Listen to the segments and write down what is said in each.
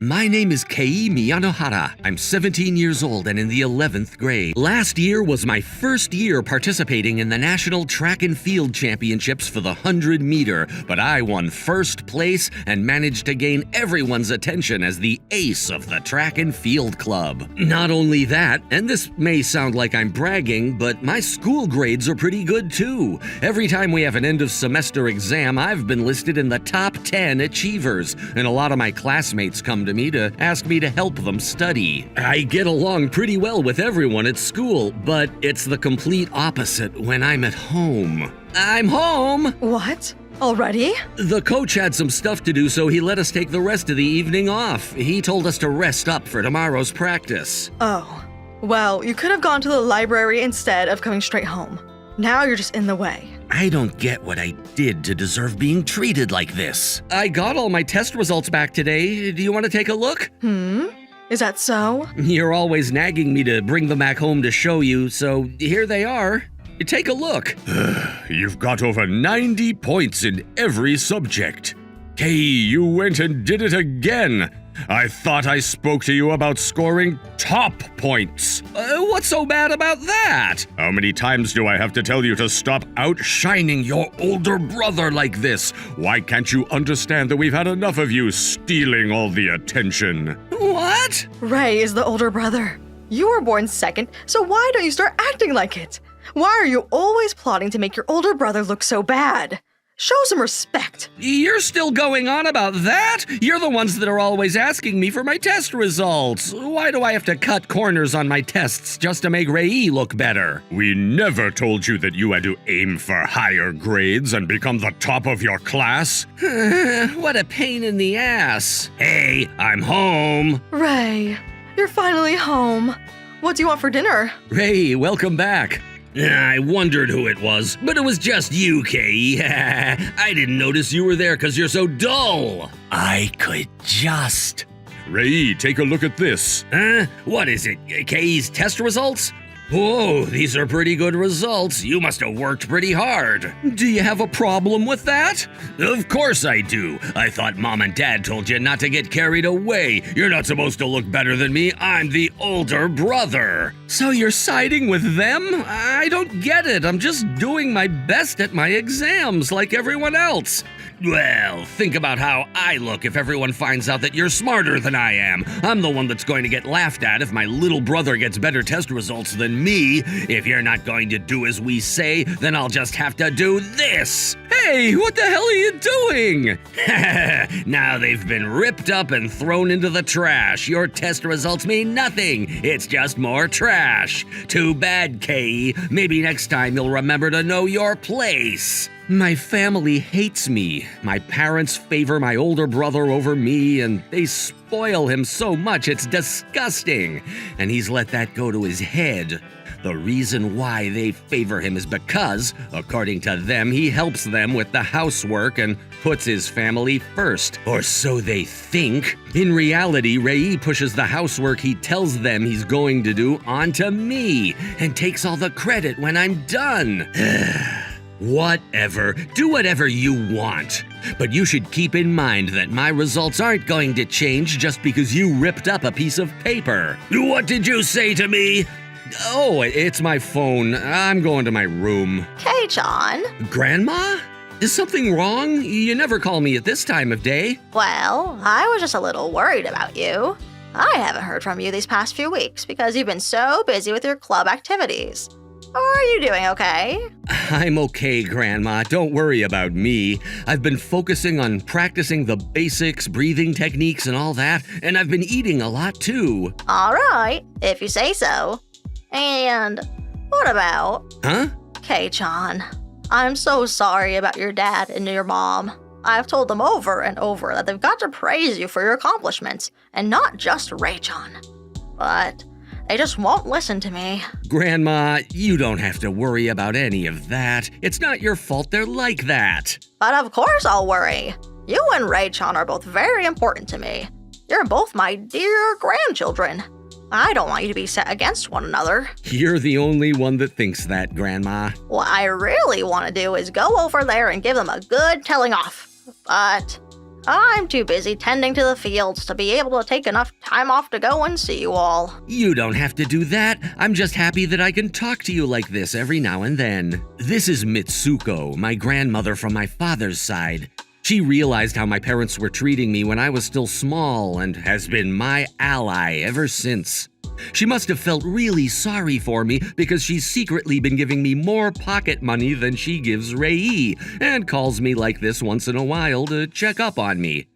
My name is Kei Miyanohara. I'm 17 years old and in the 11th grade. Last year was my first year participating in the National Track and Field Championships for the 100-meter, but I won first place and managed to gain everyone's attention as the ace of the track and field club. Not only that, and this may sound like I'm bragging, but my school grades are pretty good too. Every time we have an end-of-semester exam, I've been listed in the top 10 achievers, and a lot of my classmates come to me to ask me to help them study. I get along pretty well with everyone at school, but it's the complete opposite when I'm at home. I'm home! What? Already? The coach had some stuff to do, so he let us take the rest of the evening off. He told us to rest up for tomorrow's practice. Oh. Well, you could have gone to the library instead of coming straight home. Now you're just in the way. I don't get what I did to deserve being treated like this. I got all my test results back today. Do you want to take a look? Is that so? You're always nagging me to bring them back home to show you, so here they are. Take a look. You've got over 90 points in every subject. Kei, you went and did it again. I thought I spoke to you about scoring top points. What's so bad about that? How many times do I have to tell you to stop outshining your older brother like this? Why can't you understand that we've had enough of you stealing all the attention? What? Ray is the older brother. You were born second, so why don't you start acting like it? Why are you always plotting to make your older brother look so bad? Show some respect. You're still going on about that? You're the ones that are always asking me for my test results. Why do I have to cut corners on my tests just to make Rei look better? We never told you that you had to aim for higher grades and become the top of your class. What a pain in the ass. Hey, I'm home. Ray, you're finally home. What do you want for dinner? Rei, welcome back. I wondered who it was, but it was just you, Kei. I didn't notice you were there because you're so dull. I could just... Rei, take a look at this. Huh? What is it? Kei's test results? Whoa, these are pretty good results. You must have worked pretty hard. Do you have a problem with that? Of course I do. I thought Mom and Dad told you not to get carried away. You're not supposed to look better than me. I'm the older brother. So you're siding with them? I don't get it. I'm just doing my best at my exams like everyone else. Well, think about how I look if everyone finds out that you're smarter than I am. I'm the one that's going to get laughed at if my little brother gets better test results than me. If you're not going to do as we say, then I'll just have to do this. Hey, what the hell are you doing? Now they've been ripped up and thrown into the trash. Your test results mean nothing. It's just more trash. Too bad, Kei. Maybe next time you'll remember to know your place. My family hates me. My parents favor my older brother over me, and they spoil him so much it's disgusting. And he's let that go to his head. The reason why they favor him is because, according to them, he helps them with the housework and puts his family first. Or so they think. In reality, Rei pushes the housework he tells them he's going to do onto me and takes all the credit when I'm done. Whatever. Do whatever you want. But you should keep in mind that my results aren't going to change just because you ripped up a piece of paper. What did you say to me? Oh, it's my phone. I'm going to my room. Kei-chan. Grandma? Is something wrong? You never call me at this time of day. Well, I was just a little worried about you. I haven't heard from you these past few weeks because you've been so busy with your club activities. Are you doing okay? I'm okay, Grandma. Don't worry about me. I've been focusing on practicing the basics, breathing techniques, and all that, and I've been eating a lot too. All right, if you say so. And what about... Huh? Kei-chan, I'm so sorry about your dad and your mom. I've told them over and over that they've got to praise you for your accomplishments, and not just Ray-chan. But they just won't listen to me. Grandma, you don't have to worry about any of that. It's not your fault they're like that. But of course I'll worry. You and Ray-chan are both very important to me. You're both my dear grandchildren. I don't want you to be set against one another. You're the only one that thinks that, Grandma. What I really want to do is go over there and give them a good telling off. But I'm too busy tending to the fields to be able to take enough time off to go and see you all. You don't have to do that. I'm just happy that I can talk to you like this every now and then. This is Mitsuko, my grandmother from my father's side. She realized how my parents were treating me when I was still small and has been my ally ever since. She must have felt really sorry for me because she's secretly been giving me more pocket money than she gives Rei and calls me like this once in a while to check up on me.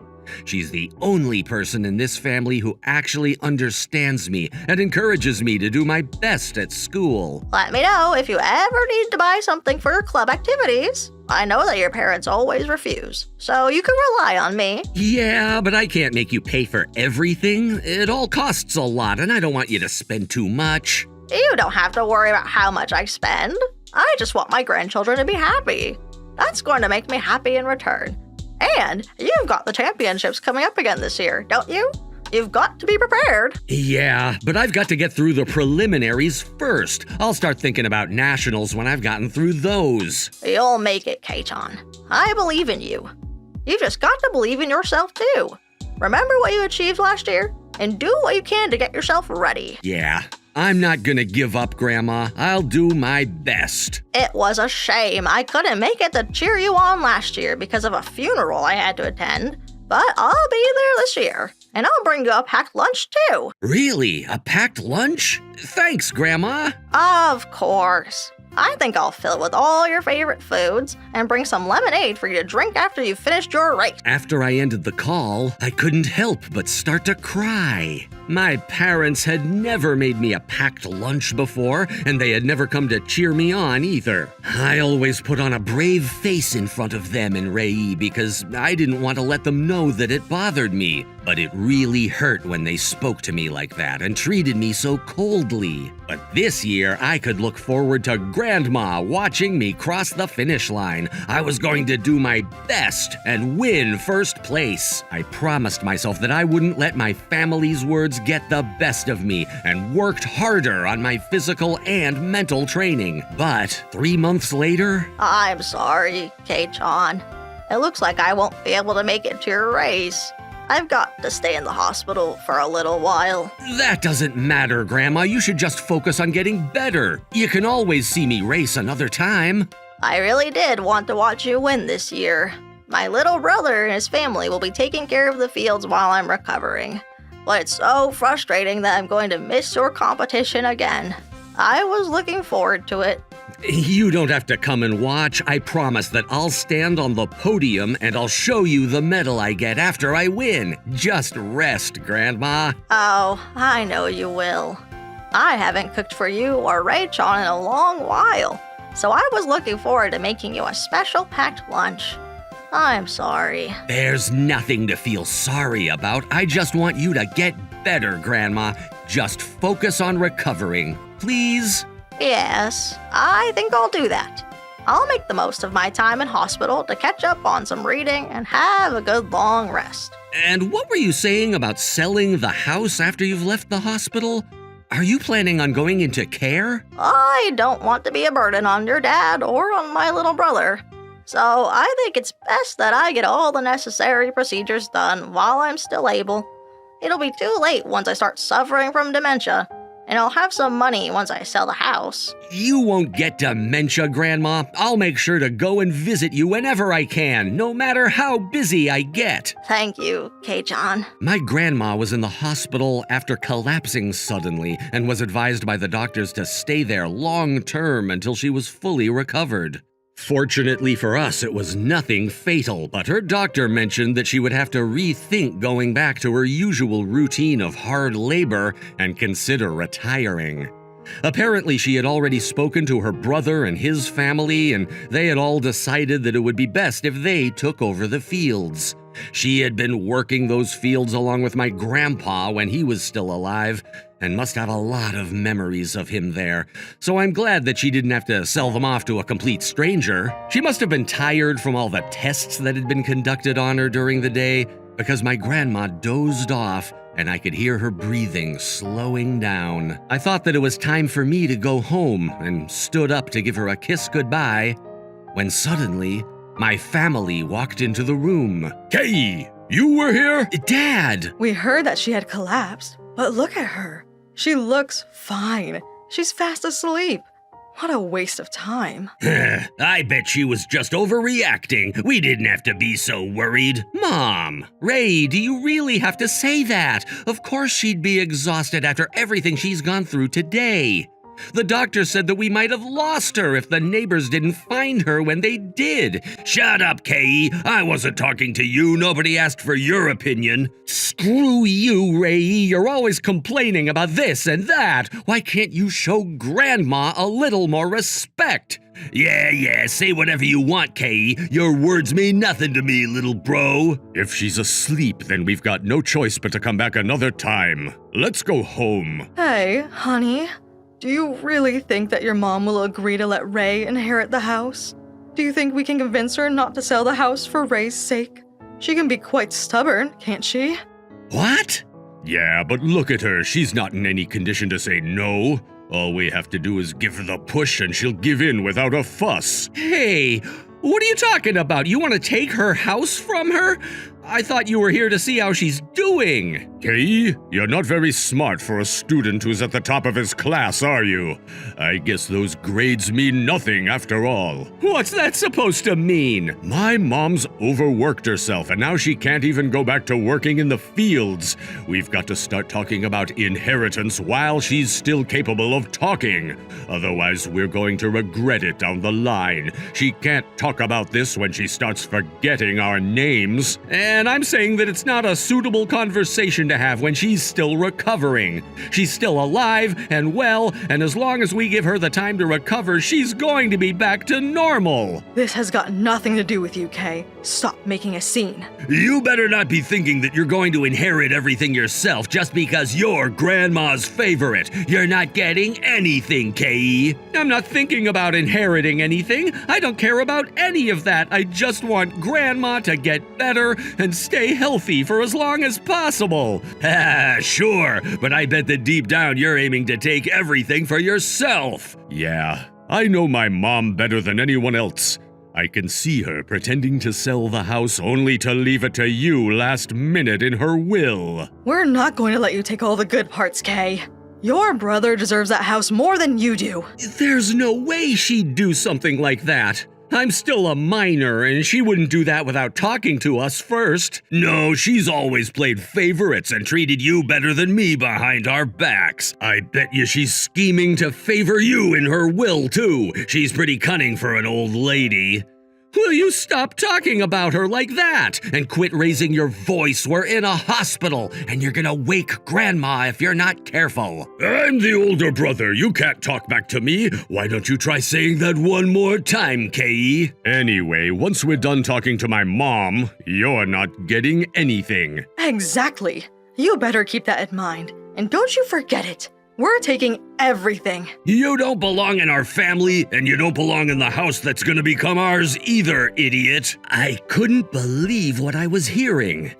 She's the only person in this family who actually understands me and encourages me to do my best at school. Let me know if you ever need to buy something for your club activities. I know that your parents always refuse, so you can rely on me. Yeah, but I can't make you pay for everything. It all costs a lot, and I don't want you to spend too much. You don't have to worry about how much I spend. I just want my grandchildren to be happy. That's going to make me happy in return. And you've got the championships coming up again this year, don't you? You've got to be prepared. Yeah, but I've got to get through the preliminaries first. I'll start thinking about nationals when I've gotten through those. You'll make it, Kei-chan. I believe in you. You've just got to believe in yourself, too. Remember what you achieved last year? And do what you can to get yourself ready. Yeah, I'm not gonna give up, Grandma. I'll do my best. It was a shame I couldn't make it to cheer you on last year because of a funeral I had to attend. But I'll be there this year. And I'll bring you a packed lunch, too. Really? A packed lunch? Thanks, Grandma. Of course. I think I'll fill it with all your favorite foods and bring some lemonade for you to drink after you've finished your race. After I ended the call, I couldn't help but start to cry. My parents had never made me a packed lunch before, and they had never come to cheer me on either. I always put on a brave face in front of them and Rei because I didn't want to let them know that it bothered me. But it really hurt when they spoke to me like that and treated me so coldly. But this year, I could look forward to Grandma watching me cross the finish line. I was going to do my best and win first place. I promised myself that I wouldn't let my family's words get the best of me and worked harder on my physical and mental training. But 3 months later, I'm sorry, Kei-chan. It looks like I won't be able to make it to your race. I've got to stay in the hospital for a little while. that doesn't matter, Grandma. You should just focus on getting better. You can always see me race another time. I really did want to watch you win this year. My little brother and his family will be taking care of the fields while I'm recovering. But it's so frustrating that I'm going to miss your competition again. I was looking forward to it. You don't have to come and watch. I promise that I'll stand on the podium and I'll show you the medal I get after I win. Just rest, Grandma. Oh, I know you will. I haven't cooked for you or Ray-chan in a long while, so I was looking forward to making you a special packed lunch. I'm sorry. There's nothing to feel sorry about. I just want you to get better, Grandma. Just focus on recovering, please. Yes, I think I'll do that. I'll make the most of my time in hospital to catch up on some reading and have a good long rest. And what were you saying about selling the house after you've left the hospital? Are you planning on going into care? I don't want to be a burden on your dad or on my little brother. So I think it's best that I get all the necessary procedures done while I'm still able. It'll be too late once I start suffering from dementia, and I'll have some money once I sell the house. You won't get dementia, Grandma. I'll make sure to go and visit you whenever I can, no matter how busy I get. Thank you, Kei-chan. My grandma was in the hospital after collapsing suddenly and was advised by the doctors to stay there long term until she was fully recovered. Fortunately for us, it was nothing fatal, but her doctor mentioned that she would have to rethink going back to her usual routine of hard labor and consider retiring. Apparently, she had already spoken to her brother and his family, and they had all decided that it would be best if they took over the fields. She had been working those fields along with my grandpa when he was still alive, and must have a lot of memories of him there, so I'm glad that she didn't have to sell them off to a complete stranger. She must have been tired from all the tests that had been conducted on her during the day, because my grandma dozed off and I could hear her breathing slowing down. I thought that it was time for me to go home and stood up to give her a kiss goodbye, when suddenly my family walked into the room. Kei, You were here? Dad! We heard that she had collapsed, but look at her. She looks fine. She's fast asleep. What a waste of time. I bet she was just overreacting. We didn't have to be so worried. Mom, Ray, do you really have to say that? Of course she'd be exhausted after everything she's gone through today. The doctor said that we might have lost her if the neighbors didn't find her when they did. Shut up, Kay. I wasn't talking to you. Nobody asked for your opinion. Screw you, Ray. You're always complaining about this and that. Why can't you show Grandma a little more respect? Yeah, say whatever you want, Kay. Your words mean nothing to me, little bro. If she's asleep, then we've got no choice but to come back another time. Let's go home. Hey, honey. Do you really think that your mom will agree to let Ray inherit the house? Do you think we can convince her not to sell the house for Ray's sake? She can be quite stubborn, can't she? What? Yeah, but look at her. She's not in any condition to say no. All we have to do is give her the push and she'll give in without a fuss. Hey, what are you talking about? You want to take her house from her? I thought you were here to see how she's doing. Kay, you're not very smart for a student who's at the top of his class, are you? I guess those grades mean nothing after all. What's that supposed to mean? My mom's overworked herself and now she can't even go back to working in the fields. We've got to start talking about inheritance while she's still capable of talking. Otherwise, we're going to regret it down the line. She can't talk about this when she starts forgetting our names. And I'm saying that it's not a suitable conversation to have when she's still recovering. She's still alive and well, and as long as we give her the time to recover, she's going to be back to normal. This has got nothing to do with you, Kay. Stop making a scene. You better not be thinking that you're going to inherit everything yourself just because you're Grandma's favorite. You're not getting anything, Kay. I'm not thinking about inheriting anything. I don't care about any of that. I just want Grandma to get better and stay healthy for as long as possible. Sure, but I bet that deep down you're aiming to take everything for yourself. Yeah, I know my mom better than anyone else. I can see her pretending to sell the house only to leave it to you last minute in her will. We're not going to let you take all the good parts, Kay. Your brother deserves that house more than you do. There's no way she'd do something like that. I'm still a minor, and she wouldn't do that without talking to us first. No, she's always played favorites and treated you better than me behind our backs. I bet you she's scheming to favor you in her will, too. She's pretty cunning for an old lady. Will you stop talking about her like that and quit raising your voice? We're in a hospital, and you're gonna wake Grandma if you're not careful. I'm the older brother. You can't talk back to me. Why don't you try saying that one more time, Kay? Anyway, once we're done talking to my mom, you're not getting anything. Exactly. You better keep that in mind. And don't you forget it. We're taking everything. You don't belong in our family, and you don't belong in the house that's gonna become ours either, idiot. I couldn't believe what I was hearing.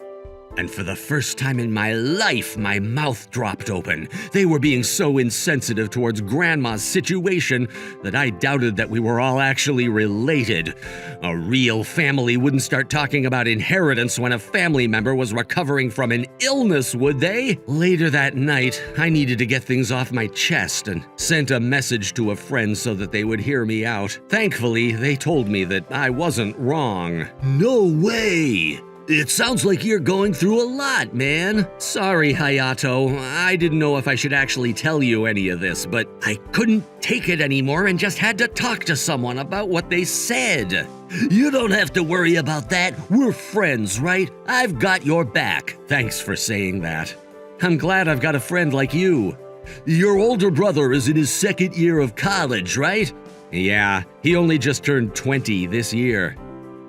And for the first time in my life, my mouth dropped open. They were being so insensitive towards Grandma's situation that I doubted that we were all actually related. A real family wouldn't start talking about inheritance when a family member was recovering from an illness, would they? Later that night, I needed to get things off my chest and sent a message to a friend so that they would hear me out. Thankfully, they told me that I wasn't wrong. No way! It sounds like you're going through a lot, man. Sorry, Hayato. I didn't know if I should actually tell you any of this, but I couldn't take it anymore and just had to talk to someone about what they said. You don't have to worry about that. We're friends, right? I've got your back. Thanks for saying that. I'm glad I've got a friend like you. Your older brother is in his second year of college, right? Yeah, he only just turned 20 this year.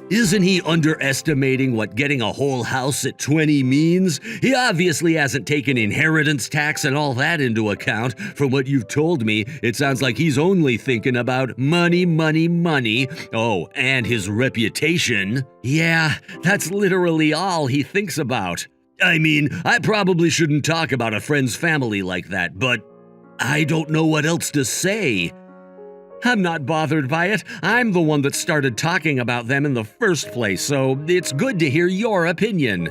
Isn't he underestimating what getting a whole house at 20 means? He obviously hasn't taken inheritance tax and all that into account. From what you've told me, it sounds like he's only thinking about money, money, money. Oh, and his reputation. Yeah, that's literally all he thinks about. I mean, I probably shouldn't talk about a friend's family like that, but I don't know what else to say. I'm not bothered by it. I'm the one that started talking about them in the first place, so it's good to hear your opinion.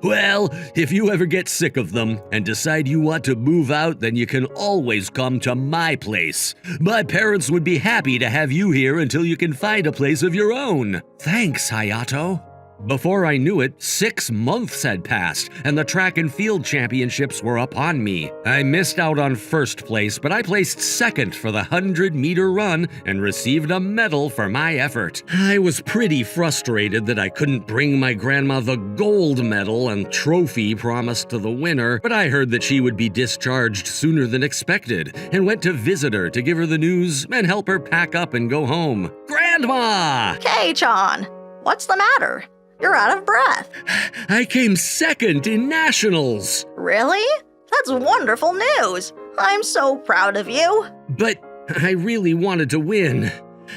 Well, if you ever get sick of them and decide you want to move out, then you can always come to my place. My parents would be happy to have you here until you can find a place of your own. Thanks, Hayato. Before I knew it, 6 months had passed, and the track and field championships were upon me. I missed out on first place, but I placed second for the 100-meter run and received a medal for my effort. I was pretty frustrated that I couldn't bring my grandma the gold medal and trophy promised to the winner, but I heard that she would be discharged sooner than expected, and went to visit her to give her the news and help her pack up and go home. Grandma! Kei-chan, what's the matter? You're out of breath. I came second in nationals. Really? That's wonderful news. I'm so proud of you. But I really wanted to win.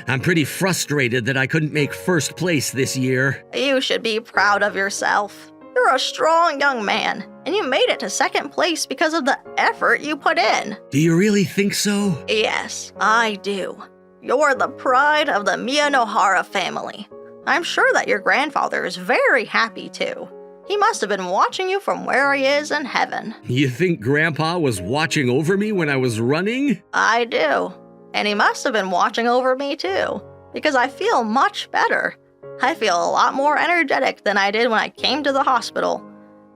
I'm pretty frustrated that I couldn't make first place this year. You should be proud of yourself. You're a strong young man, and you made it to second place because of the effort you put in. Do you really think so? Yes, I do. You're the pride of the Miyanohara family. I'm sure that your grandfather is very happy too. He must have been watching you from where he is in heaven. You think Grandpa was watching over me when I was running? I do. And he must have been watching over me too, because I feel much better. I feel a lot more energetic than I did when I came to the hospital.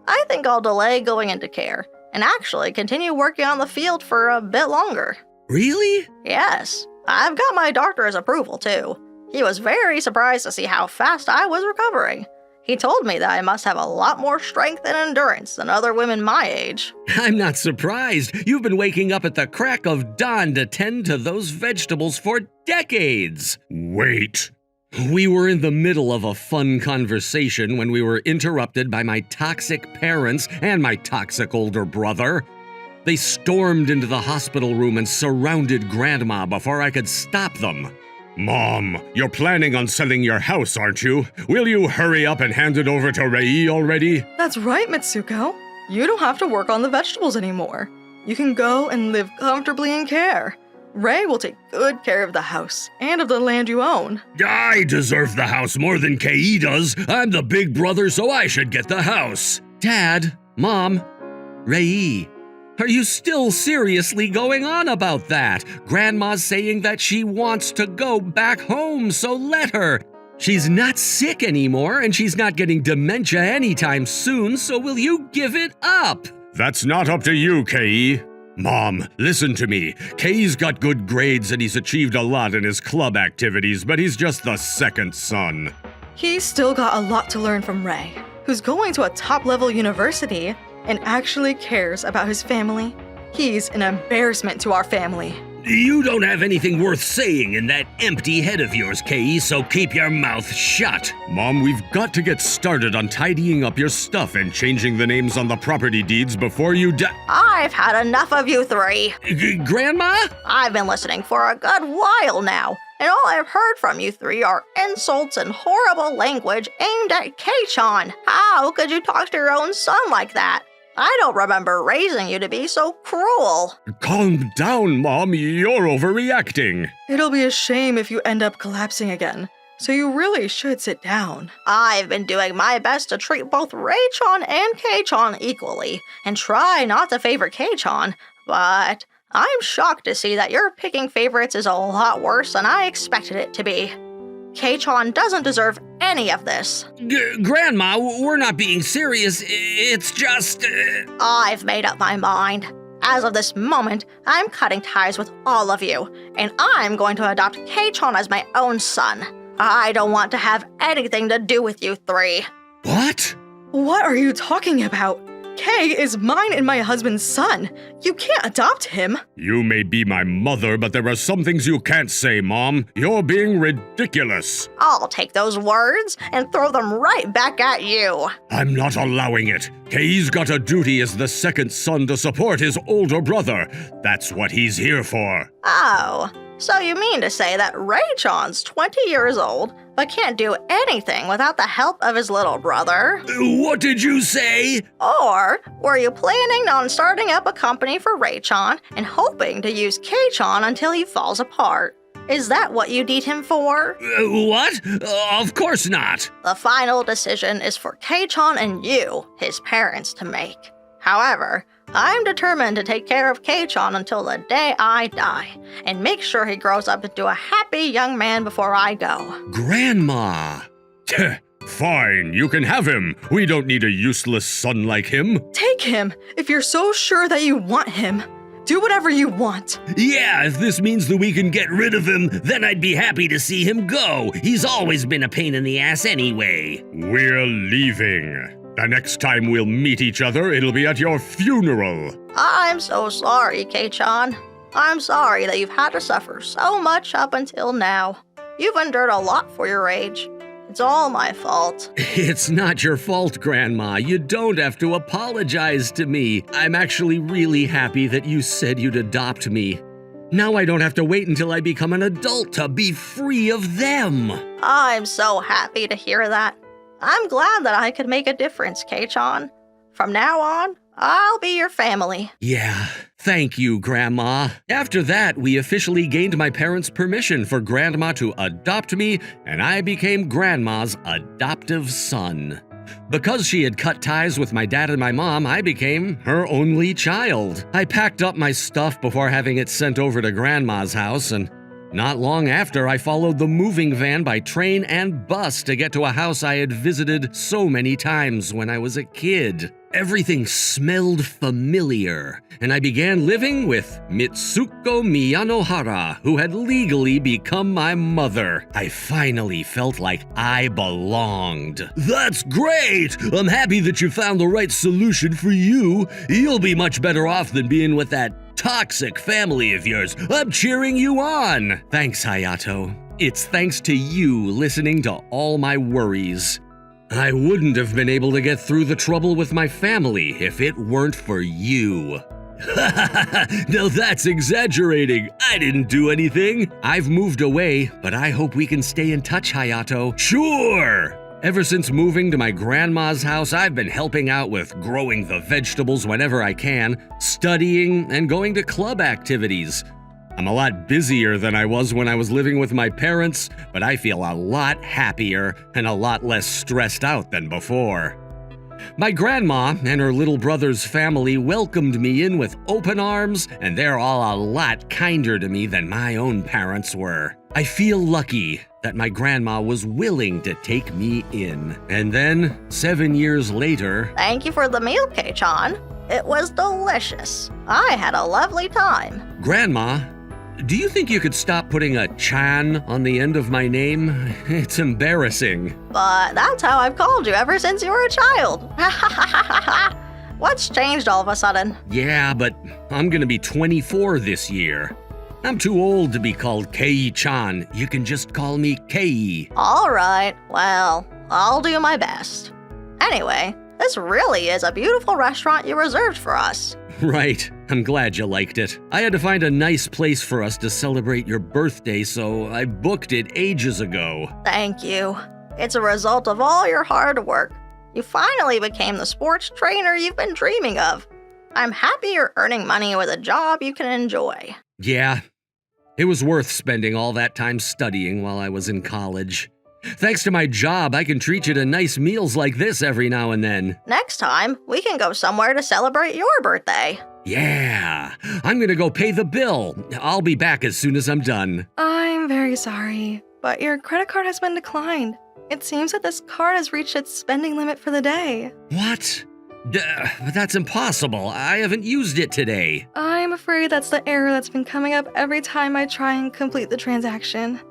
I think I'll delay going into care and actually continue working on the field for a bit longer. Really? Yes, I've got my doctor's approval too. He was very surprised to see how fast I was recovering. He told me that I must have a lot more strength and endurance than other women my age. I'm not surprised. You've been waking up at the crack of dawn to tend to those vegetables for decades. Wait. We were in the middle of a fun conversation when we were interrupted by my toxic parents and my toxic older brother. They stormed into the hospital room and surrounded Grandma before I could stop them. Mom, you're planning on selling your house, aren't you? Will you hurry up and hand it over to Rei already? That's right, Mitsuko. You don't have to work on the vegetables anymore. You can go and live comfortably in care. Rei will take good care of the house and of the land you own. I deserve the house more than Kei does. I'm the big brother, so I should get the house. Dad, Mom, Rei, are you still seriously going on about that? Grandma's saying that she wants to go back home, so let her. She's not sick anymore, and she's not getting dementia anytime soon, so will you give it up? That's not up to you, Kei. Mom, listen to me. Kei's got good grades and he's achieved a lot in his club activities, but he's just the second son. He's still got a lot to learn from Rei, who's going to a top-level university and actually cares about his family. He's an embarrassment to our family. You don't have anything worth saying in that empty head of yours, Kei, so keep your mouth shut. Mom, we've got to get started on tidying up your stuff and changing the names on the property deeds before you die. I've had enough of you three. Grandma? I've been listening for a good while now, and all I've heard from you three are insults and horrible language aimed at Kei-chan. How could you talk to your own son like that? I don't remember raising you to be so cruel. Calm down, Mom. You're overreacting. It'll be a shame if you end up collapsing again, so you really should sit down. I've been doing my best to treat both Rei-chan and Kei-chan equally, and try not to favor Kei-chan, but I'm shocked to see that your picking favorites is a lot worse than I expected it to be. Kei-chan doesn't deserve any of this. Grandma, we're not being serious. It's just... I've made up my mind. As of this moment, I'm cutting ties with all of you, and I'm going to adopt Kei-chan as my own son. I don't want to have anything to do with you three. What? What are you talking about? Kei is mine and my husband's son. You can't adopt him. You may be my mother, but there are some things you can't say, Mom. You're being ridiculous. I'll take those words and throw them right back at you. I'm not allowing it. Kei's got a duty as the second son to support his older brother. That's what he's here for. Oh, so you mean to say that Rei-chan's 20 years old, but can't do anything without the help of his little brother? What did you say? Or were you planning on starting up a company for Rei-chan and hoping to use Kei-chan until he falls apart? Is that what you need him for? What? Of course not. The final decision is for K-chan and you, his parents, to make. However, I'm determined to take care of K-chan until the day I die, and make sure he grows up into a happy young man before I go. Grandma. Fine, you can have him. We don't need a useless son like him. Take him if you're so sure that you want him. Do whatever you want. Yeah, if this means that we can get rid of him, then I'd be happy to see him go. He's always been a pain in the ass anyway. We're leaving. The next time we'll meet each other, it'll be at your funeral. I'm so sorry, K-chan. I'm sorry that you've had to suffer so much up until now. You've endured a lot for your age. It's all my fault. It's not your fault, Grandma. You don't have to apologize to me. I'm actually really happy that you said you'd adopt me. Now I don't have to wait until I become an adult to be free of them. I'm so happy to hear that. I'm glad that I could make a difference, K-chan. From now on, I'll be your family. Yeah, thank you, Grandma. After that, we officially gained my parents' permission for Grandma to adopt me, and I became Grandma's adoptive son. Because she had cut ties with my dad and my mom, I became her only child. I packed up my stuff before having it sent over to Grandma's house, and not long after, I followed the moving van by train and bus to get to a house I had visited so many times when I was a kid. Everything smelled familiar, and I began living with Mitsuko Miyanohara, who had legally become my mother. I finally felt like I belonged. That's great! I'm happy that you found the right solution for you. You'll be much better off than being with that toxic family of yours. I'm cheering you on. Thanks, Hayato. It's thanks to you listening to all my worries. I wouldn't have been able to get through the trouble with my family if it weren't for you. No, that's exaggerating. I didn't do anything. I've moved away, but I hope we can stay in touch, Hayato. Sure! Ever since moving to my grandma's house, I've been helping out with growing the vegetables whenever I can, studying, and going to club activities. I'm a lot busier than I was when I was living with my parents, but I feel a lot happier and a lot less stressed out than before. My grandma and her little brother's family welcomed me in with open arms, and they're all a lot kinder to me than my own parents were. I feel lucky that my grandma was willing to take me in. And then, 7 years later... Thank you for the meal, K-chan. It was delicious. I had a lovely time. Grandma, do you think you could stop putting a chan on the end of my name? It's embarrassing. But that's how I've called you ever since you were a child. What's changed all of a sudden? Yeah, but I'm gonna be 24 this year. I'm too old to be called Kei-chan. You can just call me Kei. All right, well, I'll do my best. Anyway, this really is a beautiful restaurant you reserved for us. Right. I'm glad you liked it. I had to find a nice place for us to celebrate your birthday, so I booked it ages ago. Thank you. It's a result of all your hard work. You finally became the sports trainer you've been dreaming of. I'm happy you're earning money with a job you can enjoy. Yeah. It was worth spending all that time studying while I was in college. Thanks to my job, I can treat you to nice meals like this every now and then. Next time, we can go somewhere to celebrate your birthday. Yeah, I'm gonna go pay the bill. I'll be back as soon as I'm done. I'm very sorry, but your credit card has been declined. It seems that this card has reached its spending limit for the day. What? That's impossible. I haven't used it today. I'm afraid that's the error that's been coming up every time I try and complete the transaction.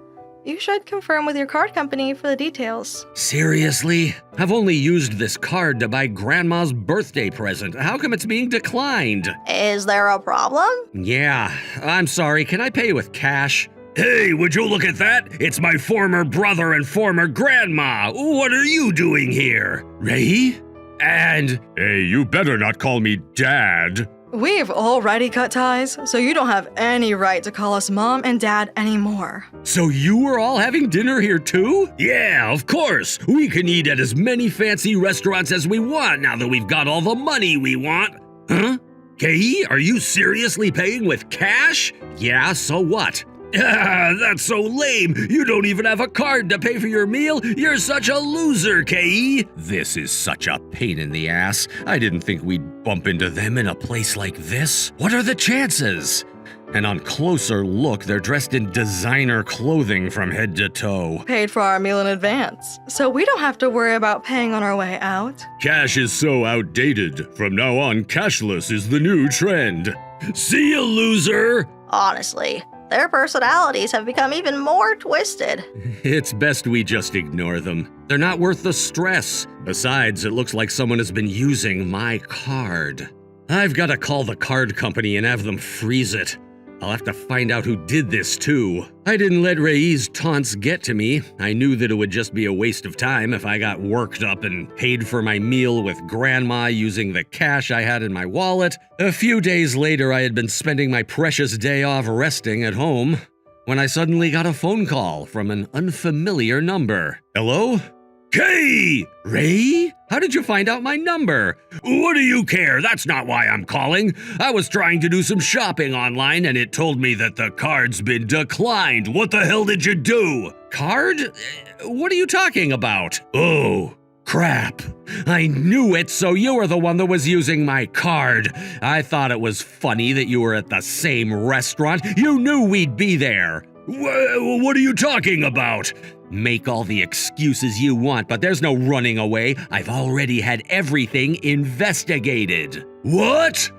You should confirm with your card company for the details. Seriously? I've only used this card to buy Grandma's birthday present. How come it's being declined? Is there a problem? Yeah, I'm sorry. Can I pay with cash? Hey, would you look at that? It's my former brother and former grandma. What are you doing here? Ray? And... Hey, you better not call me Dad. We've already cut ties, so you don't have any right to call us Mom and Dad anymore. So you were all having dinner here too? Yeah, of course. We can eat at as many fancy restaurants as we want now that we've got all the money we want. Huh? Kei, are you seriously paying with cash? Yeah, so what? Ah, that's so lame. You don't even have a card to pay for your meal. You're such a loser, K.E. This is such a pain in the ass. I didn't think we'd bump into them in a place like this. What are the chances? And on closer look, they're dressed in designer clothing from head to toe. Paid for our meal in advance, so we don't have to worry about paying on our way out. Cash is so outdated. From now on, cashless is the new trend. See you, loser! Honestly, their personalities have become even more twisted. It's best we just ignore them. They're not worth the stress. Besides, it looks like someone has been using my card. I've got to call the card company and have them freeze it. I'll have to find out who did this, too. I didn't let Ray's taunts get to me. I knew that it would just be a waste of time if I got worked up and paid for my meal with Grandma using the cash I had in my wallet. A few days later, I had been spending my precious day off resting at home when I suddenly got a phone call from an unfamiliar number. Hello? Kay! Ray? How did you find out my number? What do you care? That's not why I'm calling. I was trying to do some shopping online and it told me that the card's been declined. What the hell did you do? Card? What are you talking about? Oh, crap. I knew it, so you were the one that was using my card. I thought it was funny that you were at the same restaurant. You knew we'd be there. What are you talking about? Make all the excuses you want, but there's no running away. I've already had everything investigated. What?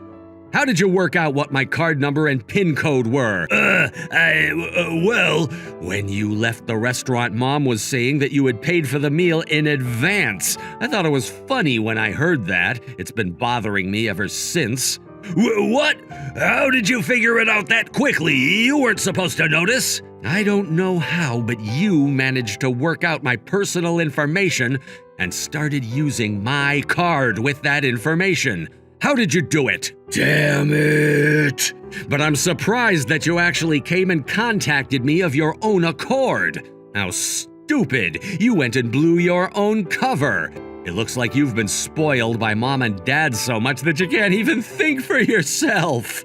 How did you work out what my card number and PIN code were? Well, when you left the restaurant, Mom was saying that you had paid for the meal in advance. I thought it was funny when I heard that. It's been bothering me ever since. What? How did you figure it out that quickly? You weren't supposed to notice. I don't know how, but you managed to work out my personal information and started using my card with that information. How did you do it? Damn it! But I'm surprised that you actually came and contacted me of your own accord. How stupid! You went and blew your own cover. It looks like you've been spoiled by Mom and Dad so much that you can't even think for yourself.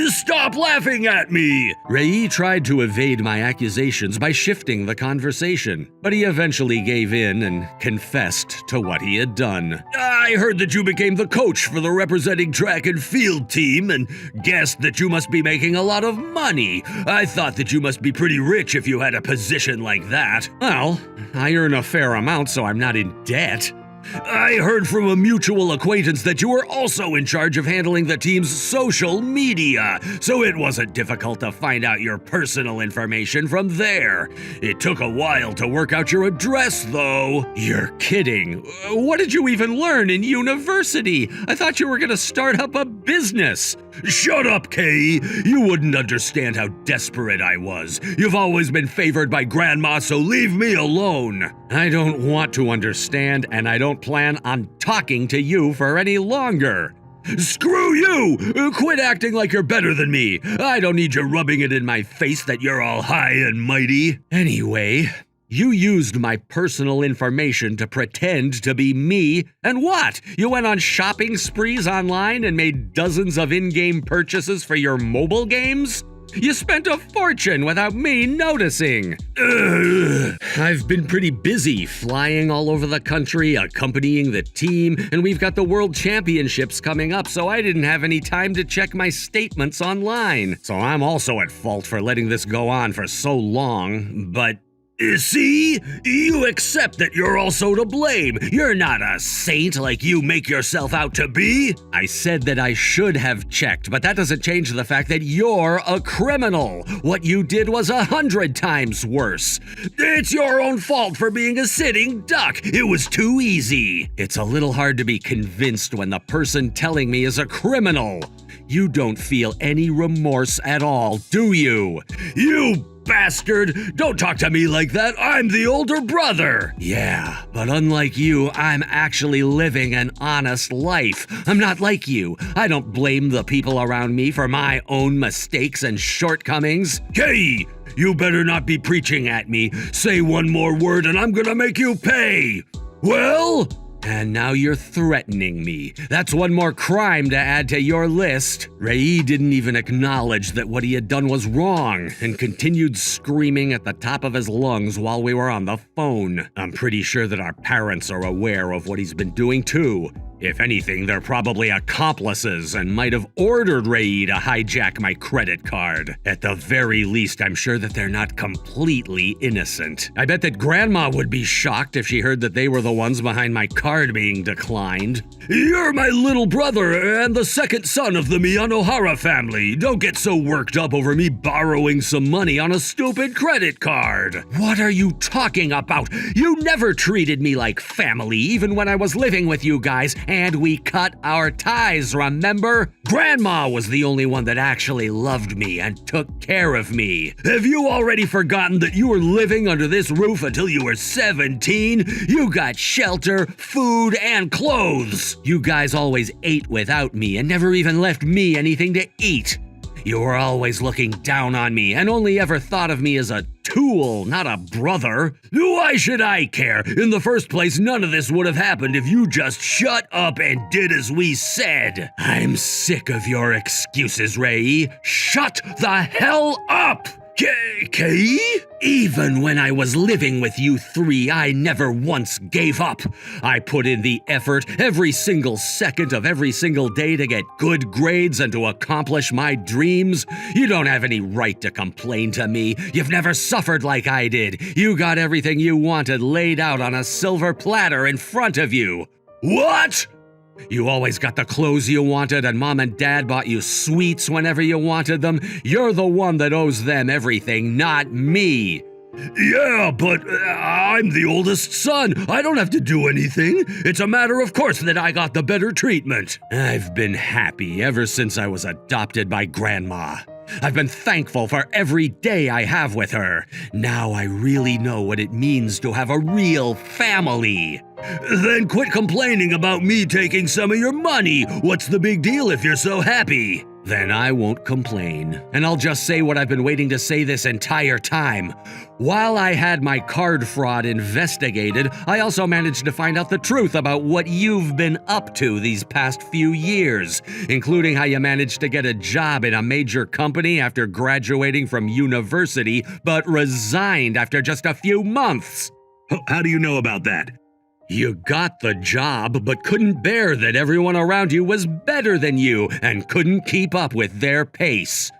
Stop laughing at me! Ray tried to evade my accusations by shifting the conversation, but he eventually gave in and confessed to what he had done. I heard that you became the coach for the representing track and field team and guessed that you must be making a lot of money. I thought that you must be pretty rich if you had a position like that. Well, I earn a fair amount, so I'm not in debt. I heard from a mutual acquaintance that you were also in charge of handling the team's social media, so it wasn't difficult to find out your personal information from there. It took a while to work out your address, though. You're kidding. What did you even learn in university? I thought you were gonna start up a business. Shut up, Kay. You wouldn't understand how desperate I was. You've always been favored by Grandma, so leave me alone. I don't want to understand, and I don't plan on talking to you for any longer. Screw you! Quit acting like you're better than me. I don't need you rubbing it in my face that you're all high and mighty. Anyway, you used my personal information to pretend to be me, and what? You went on shopping sprees online and made dozens of in-game purchases for your mobile games? You spent a fortune without me noticing. I've been pretty busy flying all over the country, accompanying the team, and we've got the World Championships coming up, so I didn't have any time to check my statements online. So I'm also at fault for letting this go on for so long, but see? You accept that you're also to blame. You're not a saint like you make yourself out to be. I said that I should have checked, but that doesn't change the fact that you're a criminal. What you did was 100 times worse. It's your own fault for being a sitting duck. It was too easy. It's a little hard to be convinced when the person telling me is a criminal. You don't feel any remorse at all, do you? You bastard! Don't talk to me like that. I'm the older brother. Yeah, but unlike you, I'm actually living an honest life. I'm not like you. I don't blame the people around me for my own mistakes and shortcomings. Hey, you better not be preaching at me. Say one more word and I'm gonna make you pay. Well, And now you're threatening me. That's one more crime to add to your list. Ray didn't even acknowledge that what he had done was wrong and continued screaming at the top of his lungs while we were on the phone. I'm pretty sure that our parents are aware of what he's been doing too. If anything, they're probably accomplices and might have ordered Ray to hijack my credit card. At the very least, I'm sure that they're not completely innocent. I bet that Grandma would be shocked if she heard that they were the ones behind my card being declined. You're my little brother and the second son of the Miyanohara family. Don't get so worked up over me borrowing some money on a stupid credit card. What are you talking about? You never treated me like family, even when I was living with you guys. And we cut our ties, remember? Grandma was the only one that actually loved me and took care of me. Have you already forgotten that you were living under this roof until you were 17? You got shelter, food, and clothes. You guys always ate without me and never even left me anything to eat. You were always looking down on me and only ever thought of me as a tool, not a brother. Why should I care? In the first place, none of this would have happened if you just shut up and did as we said. I'm sick of your excuses, Ray. Shut the hell up! Kei? Even when I was living with you three, I never once gave up. I put in the effort every single second of every single day to get good grades and to accomplish my dreams. You don't have any right to complain to me. You've never suffered like I did. You got everything you wanted laid out on a silver platter in front of you. What? You always got the clothes you wanted, and Mom and Dad bought you sweets whenever you wanted them. You're the one that owes them everything, not me. Yeah, but I'm the oldest son. I don't have to do anything. It's a matter of course that I got the better treatment. I've been happy ever since I was adopted by Grandma. I've been thankful for every day I have with her. Now I really know what it means to have a real family. Then quit complaining about me taking some of your money. What's the big deal if you're so happy? Then I won't complain, and I'll just say what I've been waiting to say this entire time. While I had my card fraud investigated, I also managed to find out the truth about what you've been up to these past few years, including how you managed to get a job in a major company after graduating from university, but resigned after just a few months. How do you know about that? You got the job, but couldn't bear that everyone around you was better than you and couldn't keep up with their pace.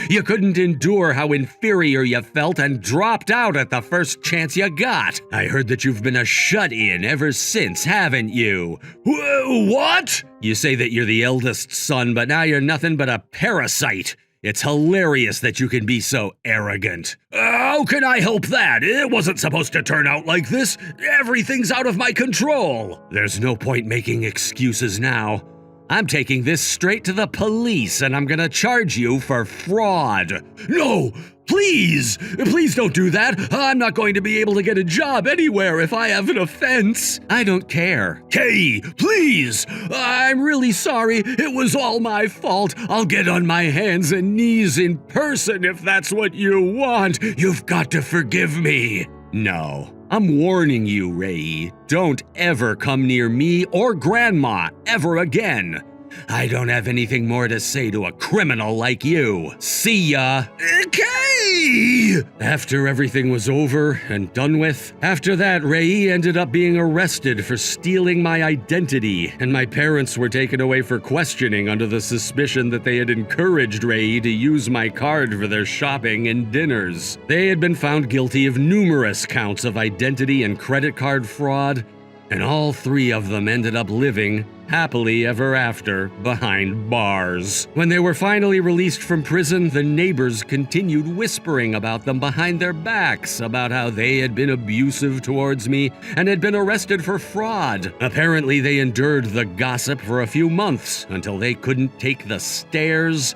You couldn't endure how inferior you felt and dropped out at the first chance you got. I heard that you've been a shut-in ever since, haven't you? What? You say that you're the eldest son, but now you're nothing but a parasite. It's hilarious that you can be so arrogant. How can I help that? It wasn't supposed to turn out like this. Everything's out of my control. There's no point making excuses now. I'm taking this straight to the police and I'm gonna charge you for fraud. No! Please! Please don't do that! I'm not going to be able to get a job anywhere if I have an offense. I don't care. Kei, please! I'm really sorry. It was all my fault. I'll get on my hands and knees in person if that's what you want. You've got to forgive me. No. I'm warning you, Ray. Don't ever come near me or Grandma ever again. I don't have anything more to say to a criminal like you. See ya. Okay! After everything was over and done with, after that, Ray ended up being arrested for stealing my identity, and my parents were taken away for questioning under the suspicion that they had encouraged Ray to use my card for their shopping and dinners. They had been found guilty of numerous counts of identity and credit card fraud, and all three of them ended up living happily ever after behind bars. When they were finally released from prison, the neighbors continued whispering about them behind their backs about how they had been abusive towards me and had been arrested for fraud. Apparently, they endured the gossip for a few months until they couldn't take the stairs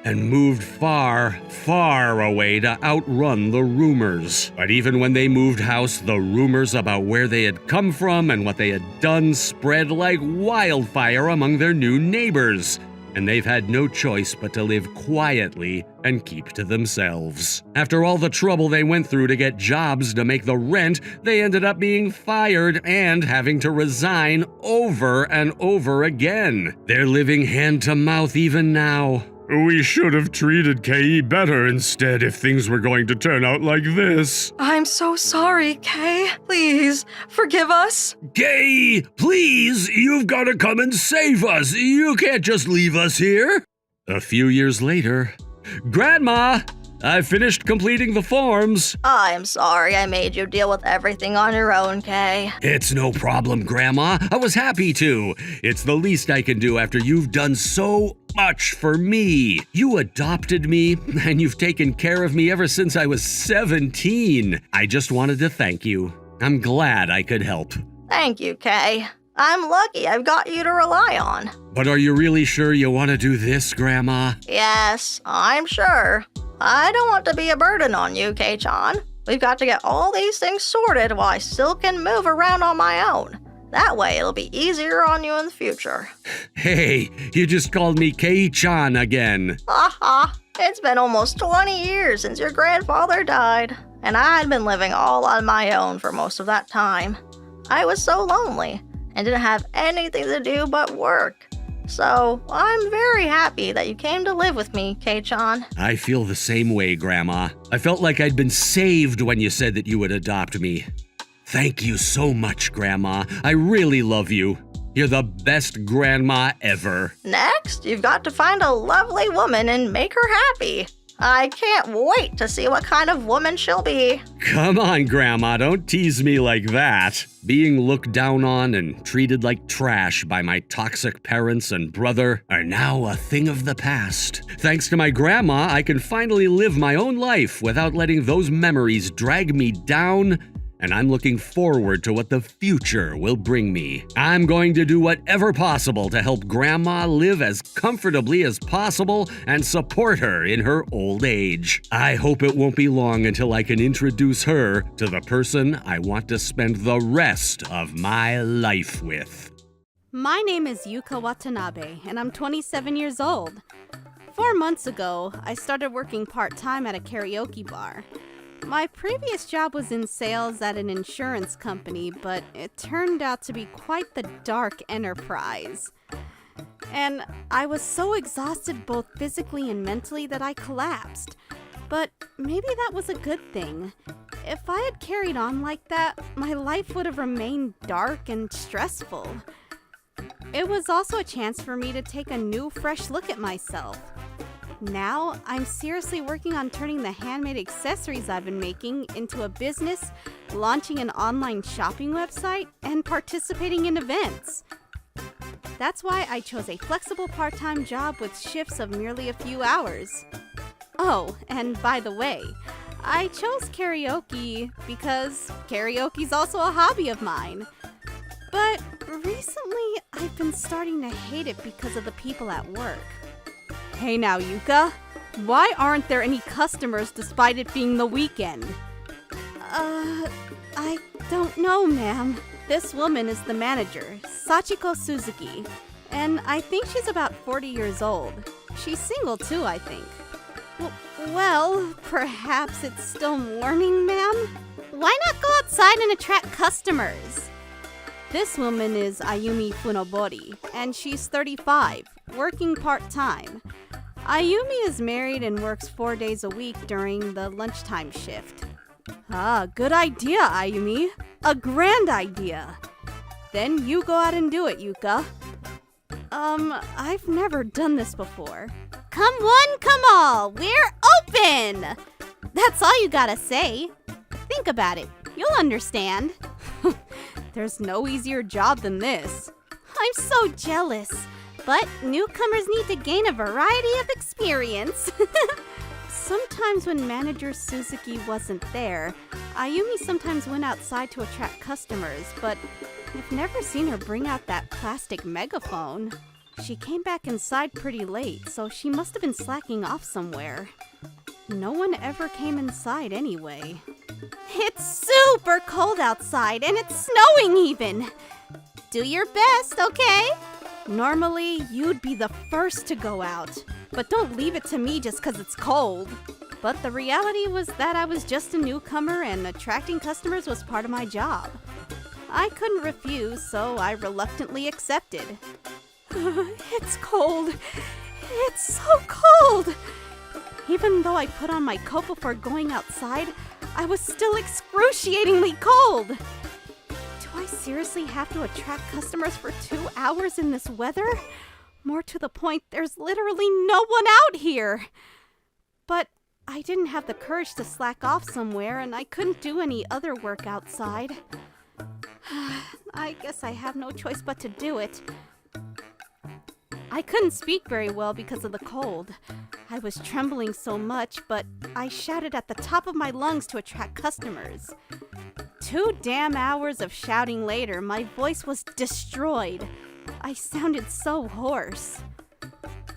and moved far, far away to outrun the rumors. But even when they moved house, the rumors about where they had come from and what they had done spread like wildfire among their new neighbors. and they've had no choice but to live quietly and keep to themselves. After all the trouble they went through to get jobs to make the rent, they ended up being fired and having to resign over and over again. They're living hand to mouth even now. We should have treated Kei better instead if things were going to turn out like this. I'm so sorry, Kay. Please, forgive us. Kei, please, you've got to come and save us. You can't just leave us here. A few years later, Grandma, I finished completing the forms. I'm sorry I made you deal with everything on your own, Kay. It's no problem, Grandma. I was happy to. It's the least I can do after you've done so much for me. You adopted me, and you've taken care of me ever since I was 17. I just wanted to thank you. I'm glad I could help. Thank you, Kay. I'm lucky I've got you to rely on. But are you really sure you want to do this, Grandma? Yes, I'm sure. I don't want to be a burden on you, Kei-chan. We've got to get all these things sorted while I still can move around on my own. That way it'll be easier on you in the future. Hey, you just called me Kei-chan again. Haha, it's been almost 20 years since your grandfather died, and I'd been living all on my own for most of that time. I was so lonely and didn't have anything to do but work. So, I'm very happy that you came to live with me, Kei-chan. I feel the same way, Grandma. I felt like I'd been saved when you said that you would adopt me. Thank you so much, Grandma. I really love you. You're the best grandma ever. Next, you've got to find a lovely woman and make her happy. I can't wait to see what kind of woman she'll be. Come on, Grandma, don't tease me like that. Being looked down on and treated like trash by my toxic parents and brother are now a thing of the past. Thanks to my grandma, I can finally live my own life without letting those memories drag me down, and I'm looking forward to what the future will bring me. I'm going to do whatever possible to help Grandma live as comfortably as possible and support her in her old age. I hope it won't be long until I can introduce her to the person I want to spend the rest of my life with. My name is Yuka Watanabe, and I'm 27 years old. 4 months ago, I started working part-time at a karaoke bar. My previous job was in sales at an insurance company, but it turned out to be quite the dark enterprise. And I was so exhausted both physically and mentally that I collapsed. But maybe that was a good thing. If I had carried on like that, my life would have remained dark and stressful. It was also a chance for me to take a new, fresh look at myself. Now, I'm seriously working on turning the handmade accessories I've been making into a business, launching an online shopping website, and participating in events. That's why I chose a flexible part-time job with shifts of merely a few hours. Oh, and by the way, I chose karaoke because karaoke's also a hobby of mine. But recently, I've been starting to hate it because of the people at work. Hey now, Yuka. Why aren't there any customers despite it being the weekend? I don't know, ma'am. This woman is the manager, Sachiko Suzuki, and I think she's about 40 years old. She's single too, I think. Well, perhaps it's still morning, ma'am? Why not go outside and attract customers? This woman is Ayumi Funobori, and she's 35, working part-time. Ayumi is married and works 4 days a week during the lunchtime shift. Ah, good idea, Ayumi. A grand idea. Then you go out and do it, Yuka. I've never done this before. Come one, come all, we're open! That's all you gotta say. Think about it, you'll understand. There's no easier job than this. I'm so jealous. But newcomers need to gain a variety of experience. Sometimes when manager Suzuki wasn't there, Ayumi sometimes went outside to attract customers, but I've never seen her bring out that plastic megaphone. She came back inside pretty late, so she must have been slacking off somewhere. No one ever came inside anyway. It's super cold outside, and it's snowing even. Do your best, okay? Normally, you'd be the first to go out, but don't leave it to me just 'cause it's cold. But the reality was that I was just a newcomer and attracting customers was part of my job. I couldn't refuse, so I reluctantly accepted. It's cold. It's so cold. Even though I put on my coat before going outside, I was still excruciatingly cold. Do I seriously have to attract customers for 2 hours in this weather? More to the point, there's literally no one out here. But I didn't have the courage to slack off somewhere, and I couldn't do any other work outside. I guess I have no choice but to do it. I couldn't speak very well because of the cold. I was trembling so much, but I shouted at the top of my lungs to attract customers. 2 damn hours of shouting later, my voice was destroyed. I sounded so hoarse.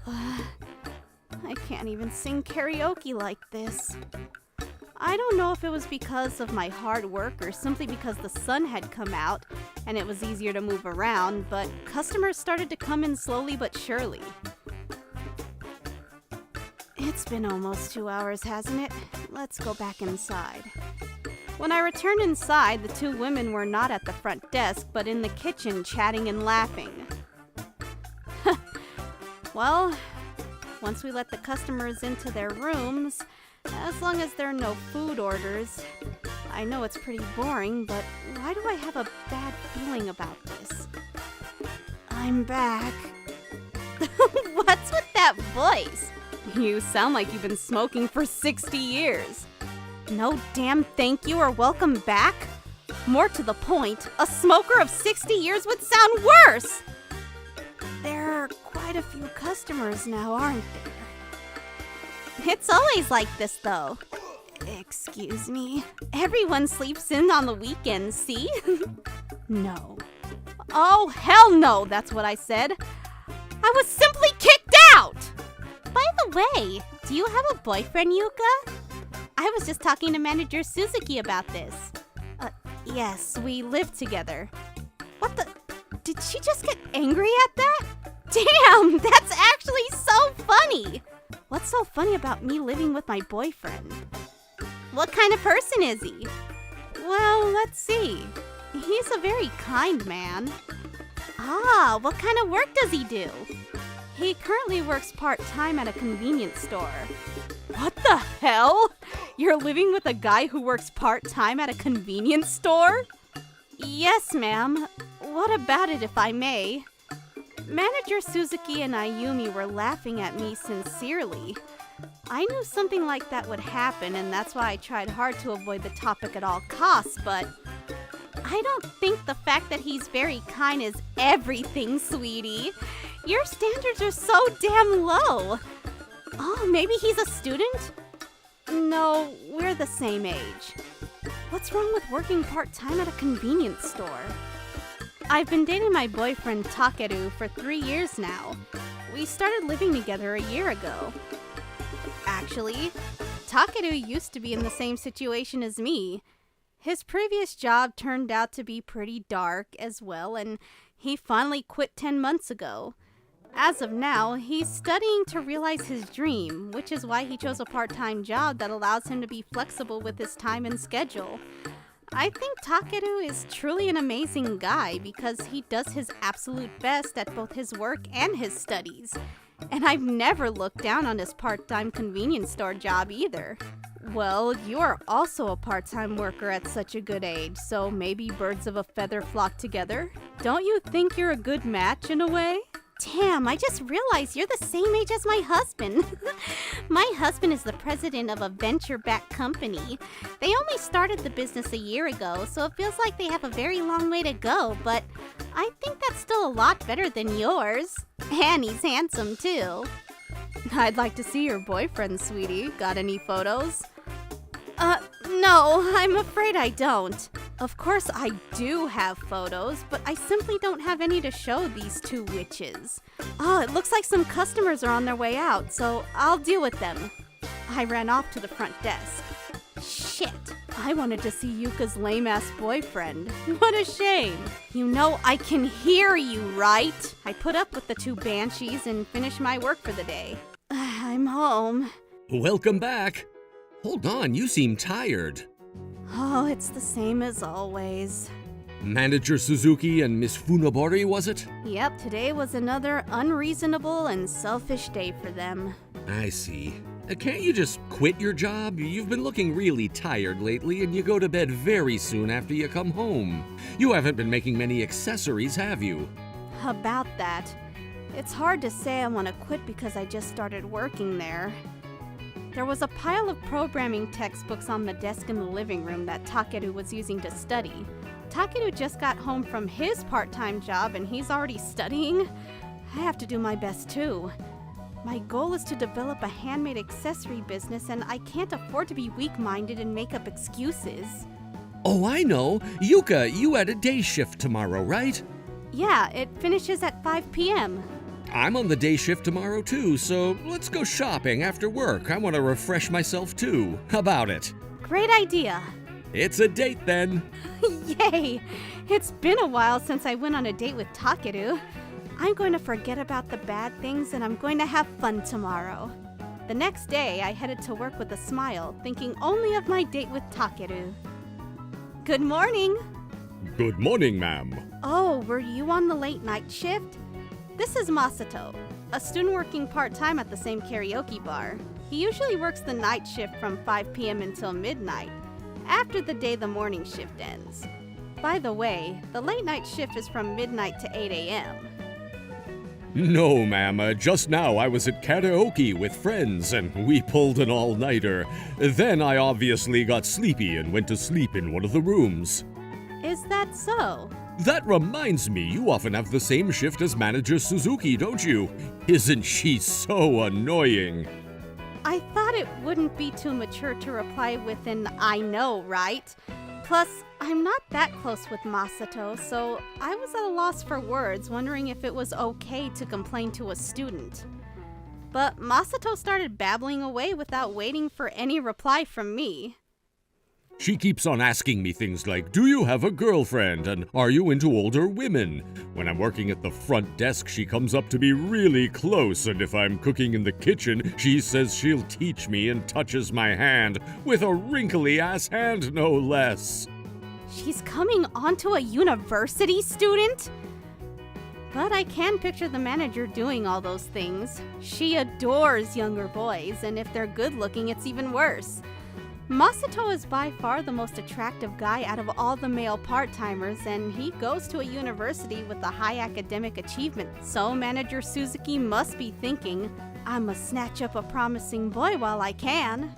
I can't even sing karaoke like this. I don't know if it was because of my hard work or simply because the sun had come out and it was easier to move around, but customers started to come in slowly but surely. It's been almost 2 hours, hasn't it? Let's go back inside. When I returned inside, the 2 women were not at the front desk, but in the kitchen chatting and laughing. Well, once we let the customers into their rooms, as long as there are no food orders, I know it's pretty boring, but why do I have a bad feeling about this? I'm back. What's with that voice? You sound like you've been smoking for 60 years. No damn thank you or welcome back? More to the point, a smoker of 60 years would sound worse! There are quite a few customers now, aren't there? It's always like this, though. Excuse me. Everyone sleeps in on the weekends, see? No. Oh, hell no, that's what I said. I was simply kicked out! By the way, do you have a boyfriend, Yuka? I was just talking to Manager Suzuki about this. Yes, we live together. What the? Did she just get angry at that? Damn, that's actually so funny! What's so funny about me living with my boyfriend? What kind of person is he? Well, let's see. He's a very kind man. Ah, what kind of work does he do? He currently works part-time at a convenience store. What the hell? You're living with a guy who works part-time at a convenience store? Yes, ma'am. What about it, if I may? Manager Suzuki and Ayumi were laughing at me sincerely. I knew something like that would happen, and that's why I tried hard to avoid the topic at all costs, but I don't think the fact that he's very kind is everything, sweetie. Your standards are so damn low. Oh, maybe he's a student? No, we're the same age. What's wrong with working part-time at a convenience store? I've been dating my boyfriend Takeru for 3 years now. We started living together a year ago. Actually, Takeru used to be in the same situation as me. His previous job turned out to be pretty dark as well, and he finally quit 10 months ago. As of now, he's studying to realize his dream, which is why he chose a part-time job that allows him to be flexible with his time and schedule. I think Takeru is truly an amazing guy because he does his absolute best at both his work and his studies. And I've never looked down on his part-time convenience store job either. Well, you are also a part-time worker at such a good age, so maybe birds of a feather flock together? Don't you think you're a good match in a way? Damn, I just realized you're the same age as my husband. My husband is the president of a venture-backed company. They only started the business a year ago, so it feels like they have a very long way to go, but I think that's still a lot better than yours. And he's handsome, too. I'd like to see your boyfriend, sweetie. Got any photos? No, I'm afraid I don't. Of course I do have photos, but I simply don't have any to show these 2 witches. Oh, it looks like some customers are on their way out, so I'll deal with them. I ran off to the front desk. Shit. I wanted to see Yuka's lame-ass boyfriend. What a shame. You know I can hear you, right? I put up with the two banshees and finished my work for the day. I'm home. Welcome back. Hold on, you seem tired. Oh, it's the same as always. Manager Suzuki and Miss Funabori, was it? Yep, today was another unreasonable and selfish day for them. I see. Can't you just quit your job? You've been looking really tired lately, and you go to bed very soon after you come home. You haven't been making many accessories, have you? About that, it's hard to say I want to quit because I just started working there. There was a pile of programming textbooks on the desk in the living room that Takeru was using to study. Takeru just got home from his part-time job and he's already studying. I have to do my best too. My goal is to develop a handmade accessory business and I can't afford to be weak-minded and make up excuses. Oh, I know. Yuka, you had a day shift tomorrow, right? Yeah, it finishes at 5 p.m. I'm on the day shift tomorrow too, so let's go shopping after work. I want to refresh myself too. How about it? Great idea. It's a date then. Yay! It's been a while since I went on a date with Takeru. I'm going to forget about the bad things and I'm going to have fun tomorrow. The next day, I headed to work with a smile, thinking only of my date with Takeru. Good morning! Good morning, ma'am. Oh, were you on the late night shift? This is Masato, a student working part-time at the same karaoke bar. He usually works the night shift from 5 p.m. until midnight, after the day the morning shift ends. By the way, the late night shift is from midnight to 8 a.m. No, ma'am. Just now I was at karaoke with friends and we pulled an all-nighter. Then I obviously got sleepy and went to sleep in one of the rooms. Is that so? That reminds me, you often have the same shift as Manager Suzuki, don't you? Isn't she so annoying? I thought it wouldn't be too mature to reply with an I know, right? Plus, I'm not that close with Masato, so I was at a loss for words, wondering if it was okay to complain to a student. But Masato started babbling away without waiting for any reply from me. She keeps on asking me things like, do you have a girlfriend? And are you into older women? When I'm working at the front desk, she comes up to me really close, and if I'm cooking in the kitchen, she says she'll teach me and touches my hand, with a wrinkly-ass hand, no less. She's coming onto a university student? But I can picture the manager doing all those things. She adores younger boys, and if they're good-looking, it's even worse. Masato is by far the most attractive guy out of all the male part-timers, and he goes to a university with a high academic achievement, so Manager Suzuki must be thinking, I must snatch up a promising boy while I can.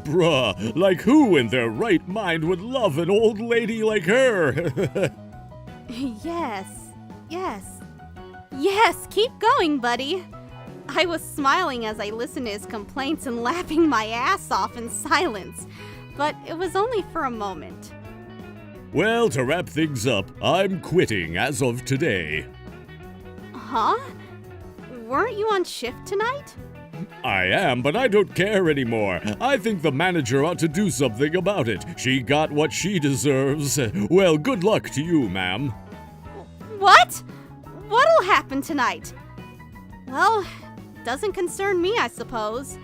Bruh, like who in their right mind would love an old lady like her? Yes, keep going, buddy. I was smiling as I listened to his complaints and laughing my ass off in silence, but it was only for a moment. Well, to wrap things up, I'm quitting as of today. Huh? Weren't you on shift tonight? I am, but I don't care anymore. I think the manager ought to do something about it. She got what she deserves. Well, good luck to you, ma'am. What? What'll happen tonight? Well, doesn't concern me, I suppose.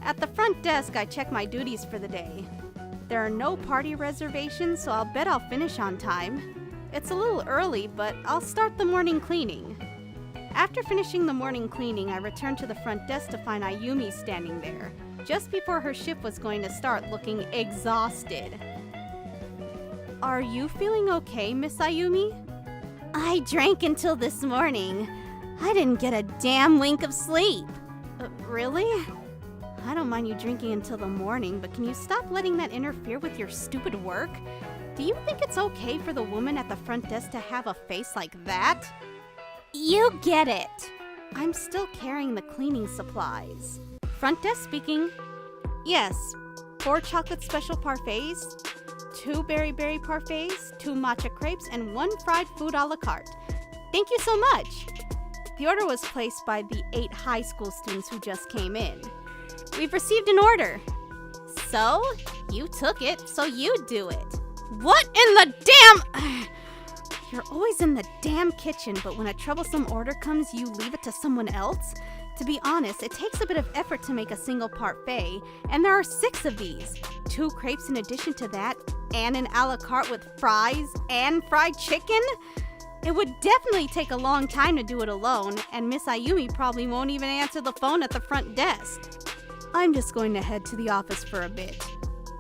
At the front desk, I check my duties for the day. There are no party reservations, so I'll bet I'll finish on time. It's a little early, but I'll start the morning cleaning. After finishing the morning cleaning, I returned to the front desk to find Ayumi standing there, just before her shift was going to start, looking exhausted. Are you feeling okay, Miss Ayumi? I drank until this morning. I didn't get a damn wink of sleep. Really? I don't mind you drinking until the morning, but can you stop letting that interfere with your stupid work? Do you think it's okay for the woman at the front desk to have a face like that? You get it. I'm still carrying the cleaning supplies. Front desk speaking. Yes, 4 chocolate special parfaits, 2 berry parfaits, 2 matcha crepes, and 1 fried food a la carte. Thank you so much. The order was placed by the 8 high school students who just came in. We've received an order. So, you took it, so you do it. What in the damn... You're always in the damn kitchen, but when a troublesome order comes, you leave it to someone else? To be honest, it takes a bit of effort to make a single parfait, and there are 6 of these. 2 crepes in addition to that, and an a la carte with fries and fried chicken? It would definitely take a long time to do it alone, and Miss Ayumi probably won't even answer the phone at the front desk. I'm just going to head to the office for a bit.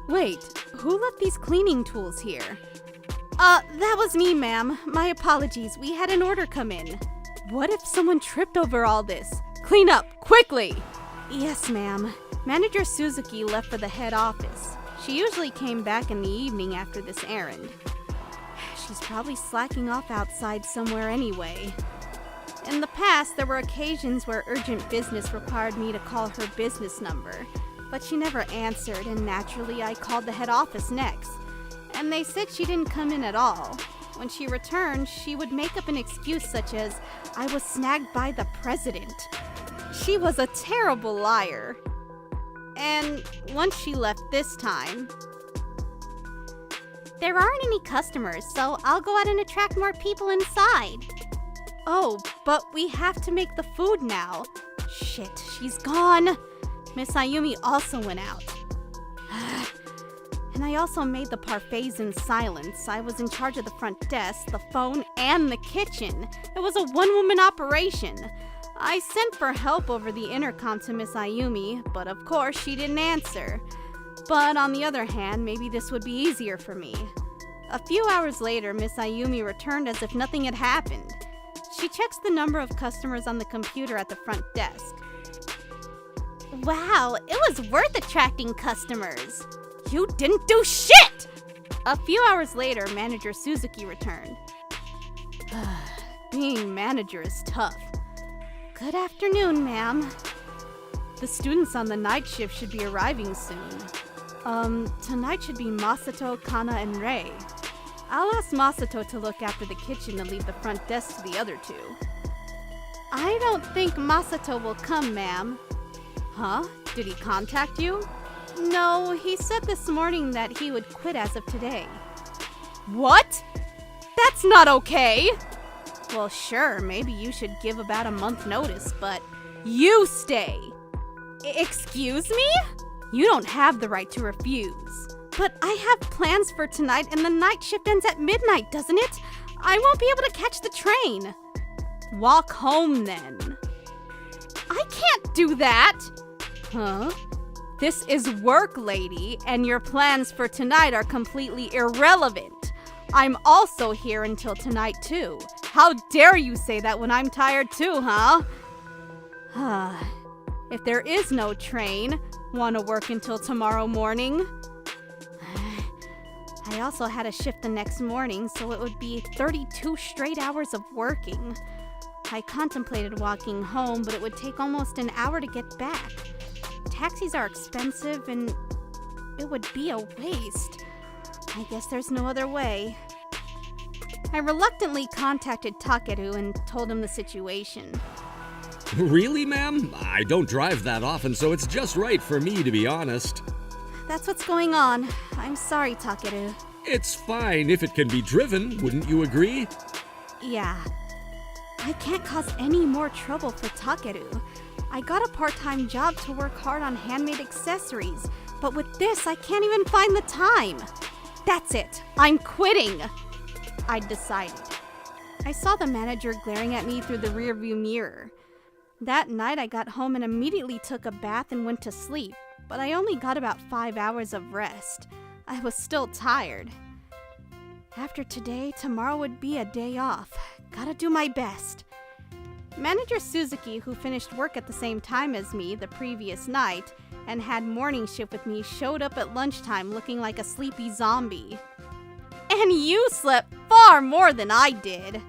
Wait, who left these cleaning tools here? That was me, ma'am. My apologies, we had an order come in. What if someone tripped over all this? Clean up, quickly! Yes, ma'am. Manager Suzuki left for the head office. She usually came back in the evening after this errand. She's probably slacking off outside somewhere anyway. In the past, there were occasions where urgent business required me to call her business number, but she never answered, and naturally I called the head office next. And they said she didn't come in at all. When she returned, she would make up an excuse such as, I was snagged by the president. She was a terrible liar. And once she left this time, there aren't any customers, so I'll go out and attract more people inside. Oh, but we have to make the food now. Shit, she's gone. Miss Ayumi also went out. And I also made the parfaits in silence. I was in charge of the front desk, the phone, and the kitchen. It was a one-woman operation. I sent for help over the intercom to Miss Ayumi, but of course she didn't answer. But on the other hand, maybe this would be easier for me. A few hours later, Miss Ayumi returned as if nothing had happened. She checks the number of customers on the computer at the front desk. Wow, it was worth attracting customers. You didn't do shit! A few hours later, Manager Suzuki returned. Being manager is tough. Good afternoon, ma'am. The students on the night shift should be arriving soon. Tonight should be Masato, Kana, and Rei. I'll ask Masato to look after the kitchen and leave the front desk to the other 2. I don't think Masato will come, ma'am. Huh? Did he contact you? No, he said this morning that he would quit as of today. What? That's not okay! Well, sure, maybe you should give about a month notice, but you stay! Excuse me? You don't have the right to refuse. But I have plans for tonight and the night shift ends at midnight, doesn't it? I won't be able to catch the train. Walk home then. I can't do that! Huh? This is work, lady, and your plans for tonight are completely irrelevant. I'm also here until tonight, too. How dare you say that when I'm tired, too, huh? If there is no train, want to work until tomorrow morning? I also had a shift the next morning, so it would be 32 straight hours of working. I contemplated walking home, but it would take almost an hour to get back. Taxis are expensive, and it would be a waste. I guess there's no other way. I reluctantly contacted Takeru and told him the situation. Really, ma'am? I don't drive that often, so it's just right for me, to be honest. That's what's going on. I'm sorry, Takeru. It's fine if it can be driven, wouldn't you agree? Yeah. I can't cause any more trouble for Takeru. I got a part-time job to work hard on handmade accessories, but with this, I can't even find the time. That's it. I'm quitting. I decided. I saw the manager glaring at me through the rearview mirror. That night, I got home and immediately took a bath and went to sleep, but I only got about 5 hours of rest. I was still tired. After today, tomorrow would be a day off. Gotta do my best. Manager Suzuki, who finished work at the same time as me the previous night and had morning shift with me, showed up at lunchtime looking like a sleepy zombie. And you slept far more than I did.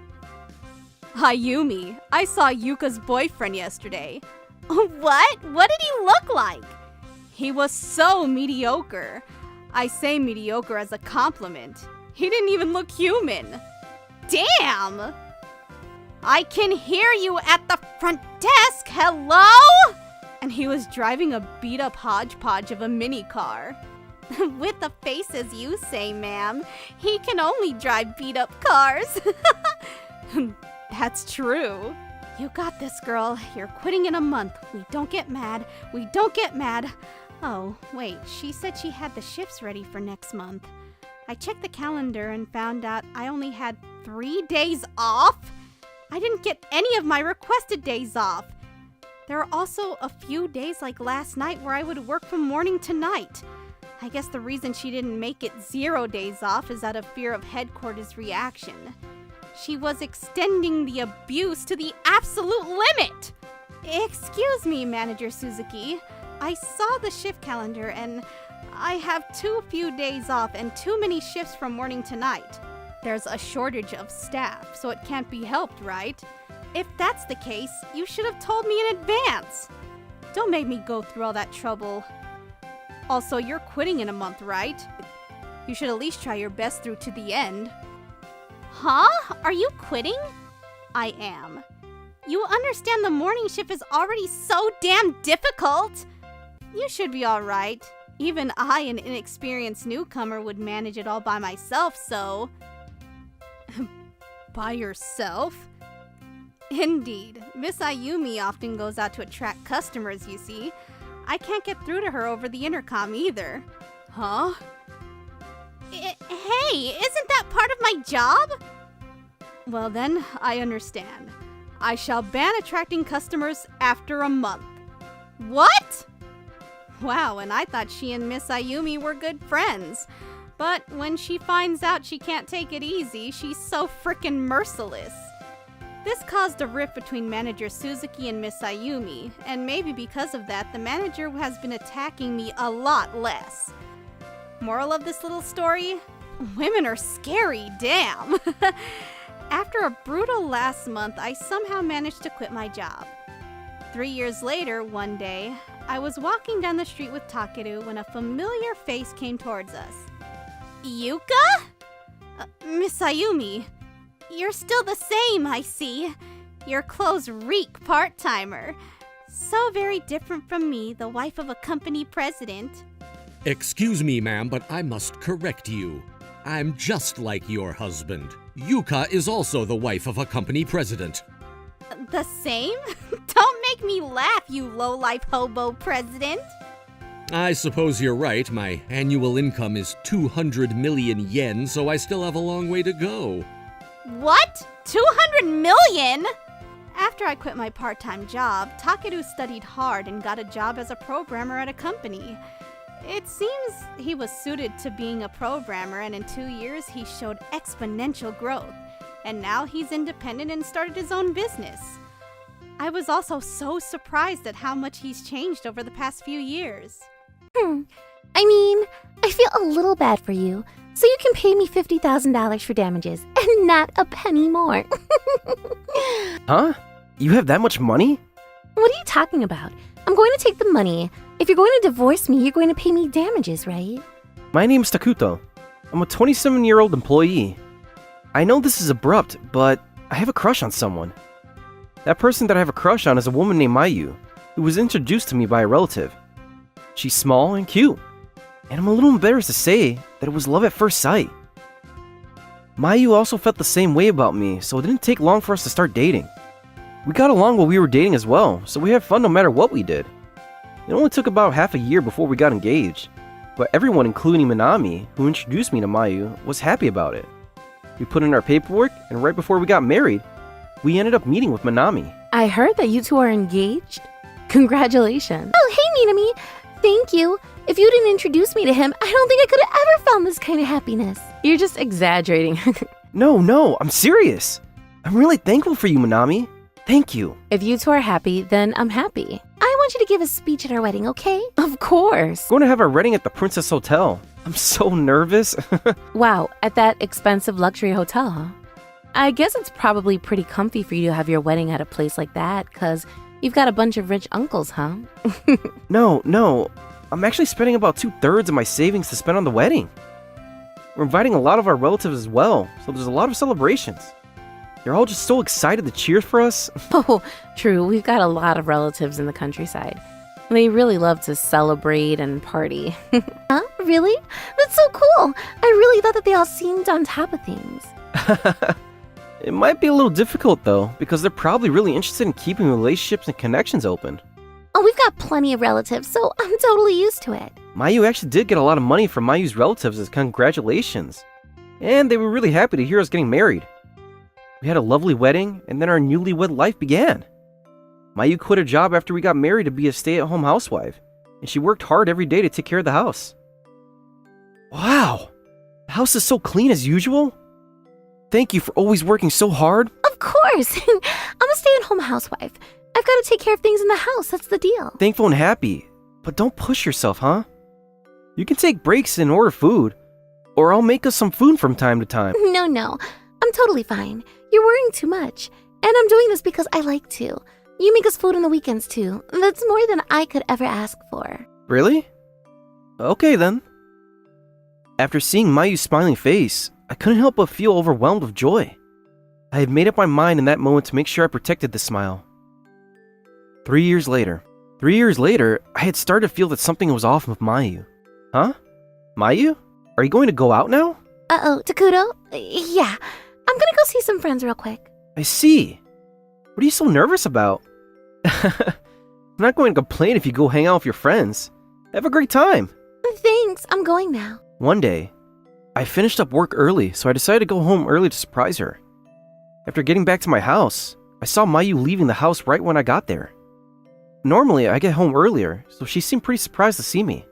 Ayumi, I saw Yuka's boyfriend yesterday. What? What did he look like? He was so mediocre. I say mediocre as a compliment. He didn't even look human. Damn! I can hear you at the front desk, hello? And he was driving a beat-up hodgepodge of a mini car. With a face as you say, ma'am, he can only drive beat-up cars. That's true. You got this, girl. You're quitting in a month. We don't get mad. We don't get mad. Oh, wait, she said she had the shifts ready for next month. I checked the calendar and found out I only had 3 days off. I didn't get any of my requested days off. There are also a few days like last night where I would work from morning to night. I guess the reason she didn't make it 0 days off is out of fear of headquarters' reaction. She was extending the abuse to the absolute limit! Excuse me, Manager Suzuki. I saw the shift calendar and I have too few days off and too many shifts from morning to night. There's a shortage of staff, so it can't be helped, right? If that's the case, you should have told me in advance. Don't make me go through all that trouble. Also, you're quitting in a month, right? You should at least try your best through to the end. Huh? Are you quitting? I am. You understand the morning shift is already so damn difficult? You should be alright. Even I, an inexperienced newcomer, would manage it all by myself, so... By yourself? Indeed. Miss Ayumi often goes out to attract customers, you see. I can't get through to her over the intercom either. Huh? Hey, isn't that part of my job? Well then, I understand. I shall ban attracting customers after a month. What? Wow, and I thought she and Miss Ayumi were good friends. But when she finds out she can't take it easy, she's so frickin' merciless. This caused a rift between Manager Suzuki and Miss Ayumi, and maybe because of that, the manager has been attacking me a lot less. Moral of this little story? Women are scary, damn! After a brutal last month, I somehow managed to quit my job. 3 years later, one day, I was walking down the street with Takeru when a familiar face came towards us. Yuka? Miss Ayumi. You're still the same, I see. Your clothes reek part-timer. So very different from me, the wife of a company president. Excuse me, ma'am, but I must correct you. I'm just like your husband. Yuka is also the wife of a company president. The same? Don't make me laugh, you low-life hobo president. I suppose you're right. My annual income is 200 million yen, so I still have a long way to go. What? 200 million? After I quit my part-time job, Takeru studied hard and got a job as a programmer at a company. It seems he was suited to being a programmer, and in 2 years he showed exponential growth. And now he's independent and started his own business. I was also so surprised at how much he's changed over the past few years. I mean, I feel a little bad for you, so you can pay me $50,000 for damages, and not a penny more. Huh? You have that much money? What are you talking about? I'm going to take the money. If you're going to divorce me, you're going to pay me damages, right? My name's Takuto. I'm a 27-year-old employee. I know this is abrupt, but I have a crush on someone. That person that I have a crush on is a woman named Mayu, who was introduced to me by a relative. She's small and cute, and I'm a little embarrassed to say that it was love at first sight. Mayu also felt the same way about me, so it didn't take long for us to start dating. We got along while we were dating as well, so we had fun no matter what we did. It only took about half a year before we got engaged, but everyone, including Minami, who introduced me to Mayu, was happy about it. We put in our paperwork, and right before we got married, we ended up meeting with Minami. I heard that you two are engaged. Congratulations. Oh, hey, Minami. Thank you. If you didn't introduce me to him, I don't think I could have ever found this kind of happiness. You're just exaggerating. No, I'm serious. I'm really thankful for you, Minami. Thank you. If you two are happy, then I'm happy. I want you to give a speech at our wedding, okay? Of course. We're going to have our wedding at the Princess Hotel. I'm so nervous. Wow, at that expensive luxury hotel, huh? I guess it's probably pretty comfy for you to have your wedding at a place like that, because you've got a bunch of rich uncles, huh? No. I'm actually spending about 2/3 of my savings to spend on the wedding. We're inviting a lot of our relatives as well, so there's a lot of celebrations. They're all just so excited to cheer for us. Oh, true. We've got a lot of relatives in the countryside. They really love to celebrate and party. Huh? Really? That's so cool. I really thought that they all seemed on top of things. It might be a little difficult though, because they're probably really interested in keeping relationships and connections open. Oh, we've got plenty of relatives, so I'm totally used to it. Mayu actually did get a lot of money from Mayu's relatives as congratulations. And they were really happy to hear us getting married. We had a lovely wedding, and then our newlywed life began. Mayu quit her job after we got married to be a stay-at-home housewife, and she worked hard every day to take care of the house. Wow! The house is so clean as usual? Thank you for always working so hard. Of course! I'm a stay-at-home housewife. I've got to take care of things in the house, that's the deal. Thankful and happy, but don't push yourself, huh? You can take breaks and order food, or I'll make us some food from time to time. No. I'm totally fine. You're worrying too much. And I'm doing this because I like to. You make us food on the weekends too. That's more than I could ever ask for. Really? Okay then. After seeing Mayu's smiling face, I couldn't help but feel overwhelmed with joy. I had made up my mind in that moment to make sure I protected the smile. 3 years later, I had started to feel that something was off with Mayu. Huh? Mayu? Are you going to go out now? Uh-oh, Takuto? Yeah, I'm gonna go see some friends real quick. I see. What are you so nervous about? I'm not going to complain if you go hang out with your friends. Have a great time. Thanks, I'm going now. One day, I finished up work early, so I decided to go home early to surprise her. After getting back to my house, I saw Mayu leaving the house right when I got there. Normally, I get home earlier, so she seemed pretty surprised to see me.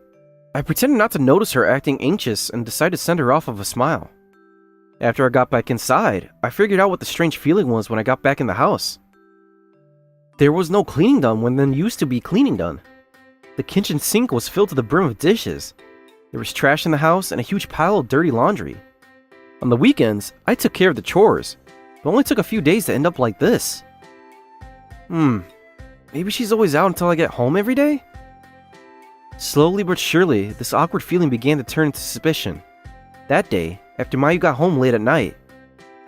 I pretended not to notice her acting anxious and decided to send her off with a smile. After I got back inside, I figured out what the strange feeling was when I got back in the house. There was no cleaning done when there used to be cleaning done. The kitchen sink was filled to the brim with dishes. There was trash in the house and a huge pile of dirty laundry. On the weekends, I took care of the chores. It only took a few days to end up like this. Maybe she's always out until I get home every day? Slowly but surely, this awkward feeling began to turn into suspicion. That day, after Mayu got home late at night,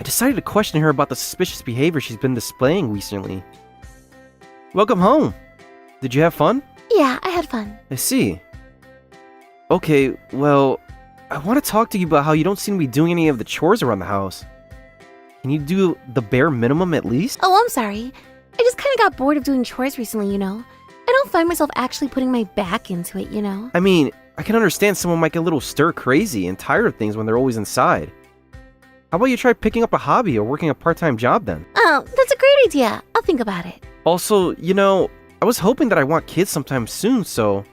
I decided to question her about the suspicious behavior she's been displaying recently. Welcome home! Did you have fun? Yeah, I had fun. I see. Okay, well, I want to talk to you about how you don't seem to be doing any of the chores around the house. Can you do the bare minimum at least? Oh, I'm sorry. I just kind of got bored of doing chores recently, you know? I don't find myself actually putting my back into it, you know? I mean, I can understand someone might get a little stir-crazy and tired of things when they're always inside. How about you try picking up a hobby or working a part-time job then? Oh, that's a great idea. I'll think about it. Also, you know, I was hoping that I want kids sometime soon, so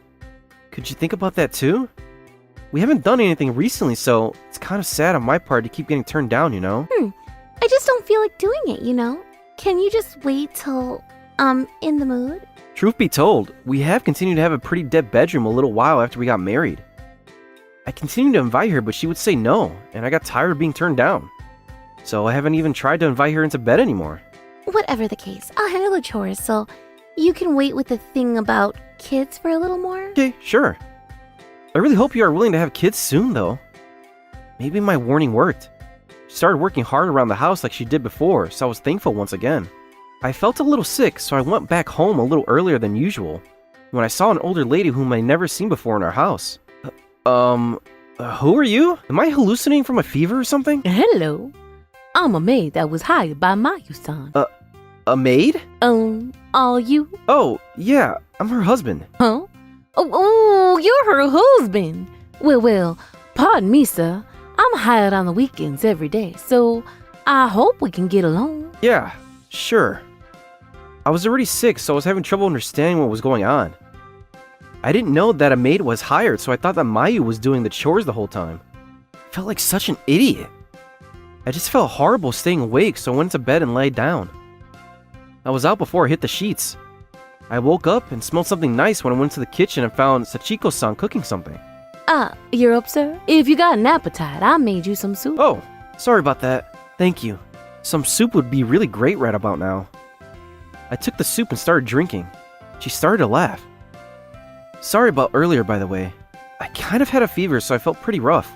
could you think about that too? We haven't done anything recently, so it's kind of sad on my part to keep getting turned down, you know? I just don't feel like doing it, you know? Can you just wait till I'm in the mood? Truth be told, we have continued to have a pretty dead bedroom a little while after we got married. I continued to invite her, but she would say no, and I got tired of being turned down. So I haven't even tried to invite her into bed anymore. Whatever the case, I'll handle the chores, so you can wait with the thing about kids for a little more? Okay, sure. I really hope you are willing to have kids soon, though. Maybe my warning worked. She started working hard around the house like she did before, so I was thankful once again. I felt a little sick, so I went back home a little earlier than usual, when I saw an older lady whom I'd never seen before in our house. Who are you? Am I hallucinating from a fever or something? Hello. I'm a maid that was hired by Mayu-san. A maid? Are you? Oh, yeah, I'm her husband. Huh? Oh, you're her husband. Well, pardon me, sir. I'm hired on the weekends every day, so I hope we can get along. Yeah, sure. I was already sick, so I was having trouble understanding what was going on. I didn't know that a maid was hired, so I thought that Mayu was doing the chores the whole time. I felt like such an idiot. I just felt horrible staying awake, so I went to bed and laid down. I was out before I hit the sheets. I woke up and smelled something nice when I went to the kitchen and found Sachiko-san cooking something. You're up, sir? If you got an appetite, I made you some soup. Oh, sorry about that. Thank you. Some soup would be really great right about now. I took the soup and started drinking. She started to laugh. Sorry about earlier, by the way. I kind of had a fever, so I felt pretty rough.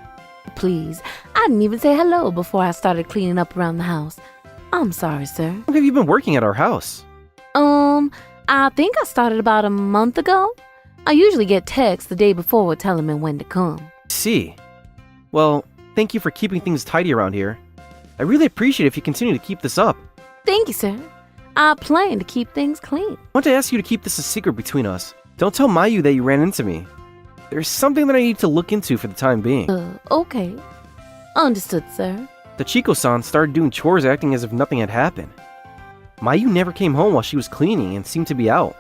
Please, I didn't even say hello before I started cleaning up around the house. I'm sorry, sir. How long have you been working at our house? I think I started about a month ago. I usually get texts the day before telling me when to come. See. Well, thank you for keeping things tidy around here. I really appreciate it if you continue to keep this up. Thank you, sir. I plan to keep things clean. I want to ask you to keep this a secret between us. Don't tell Mayu that you ran into me. There's something that I need to look into for the time being. Okay. Understood, sir. The Chico-san started doing chores acting as if nothing had happened. Mayu never came home while she was cleaning and seemed to be out.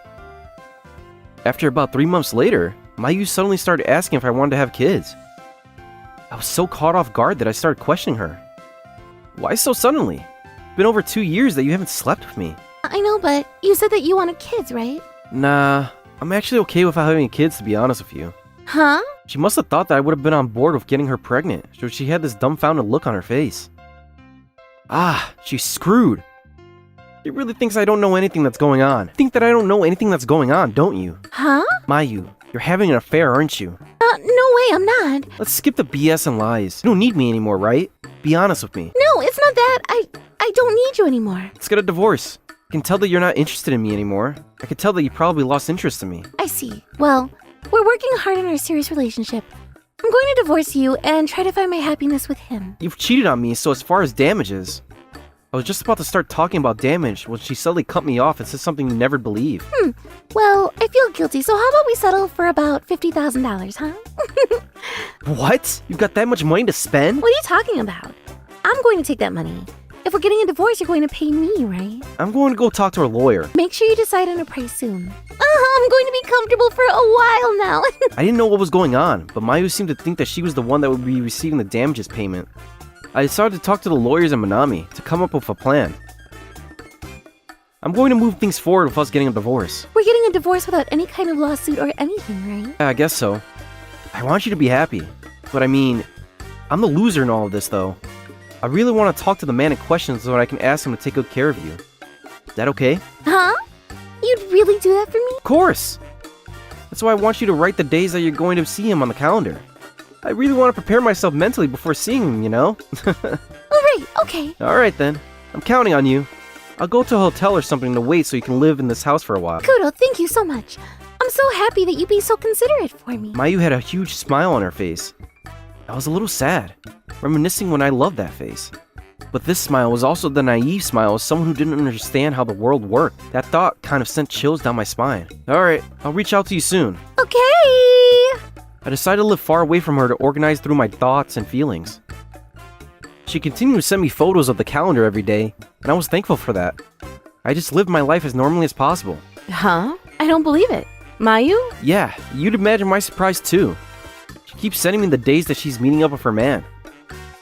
After about 3 months later, Mayu suddenly started asking if I wanted to have kids. I was so caught off guard that I started questioning her. Why so suddenly? Been over 2 years that you haven't slept with me. I know, but you said that you wanted kids, right? Nah, I'm actually okay without having kids, to be honest with you. Huh? She must have thought that I would have been on board with getting her pregnant, so she had this dumbfounded look on her face. Ah, she's screwed. She really thinks I don't know anything that's going on. Think that I don't know anything that's going on, don't you? Huh? Mayu, you're having an affair, aren't you? No way, I'm not. Let's skip the BS and lies. You don't need me anymore, right? Be honest with me. No, it's not that. I don't need you anymore. Let's get a divorce. I can tell that you're not interested in me anymore. I can tell that you probably lost interest in me. I see. Well, we're working hard on our serious relationship. I'm going to divorce you and try to find my happiness with him. You've cheated on me, so as far as damages, I was just about to start talking about damage when she suddenly cut me off and said something you never believe. Well, I feel guilty, so how about we settle for about $50,000, huh? What? You've got that much money to spend? What are you talking about? I'm going to take that money. If we're getting a divorce, you're going to pay me, right? I'm going to go talk to her lawyer. Make sure you decide on a price soon. I'm going to be comfortable for a while now. I didn't know what was going on, but Mayu seemed to think that she was the one that would be receiving the damages payment. I decided to talk to the lawyers in Minami to come up with a plan. I'm going to move things forward with us getting a divorce. We're getting a divorce without any kind of lawsuit or anything, right? Yeah, I guess so. I want you to be happy. But I mean, I'm the loser in all of this, though. I really want to talk to the man in question so that I can ask him to take good care of you. Is that okay? Huh? You'd really do that for me? Of course! That's why I want you to write the days that you're going to see him on the calendar. I really want to prepare myself mentally before seeing him, you know? Alright, okay. Alright then. I'm counting on you. I'll go to a hotel or something to wait so you can live in this house for a while. Kudo, thank you so much. I'm so happy that you'd be so considerate for me. Mayu had a huge smile on her face. I was a little sad, reminiscing when I loved that face. But this smile was also the naive smile of someone who didn't understand how the world worked. That thought kind of sent chills down my spine. Alright, I'll reach out to you soon. Okay! I decided to live far away from her to organize through my thoughts and feelings. She continued to send me photos of the calendar every day, and I was thankful for that. I just lived my life as normally as possible. Huh? I don't believe it. Mayu? Yeah, you'd imagine my surprise too. She keeps sending me the days that she's meeting up with her man.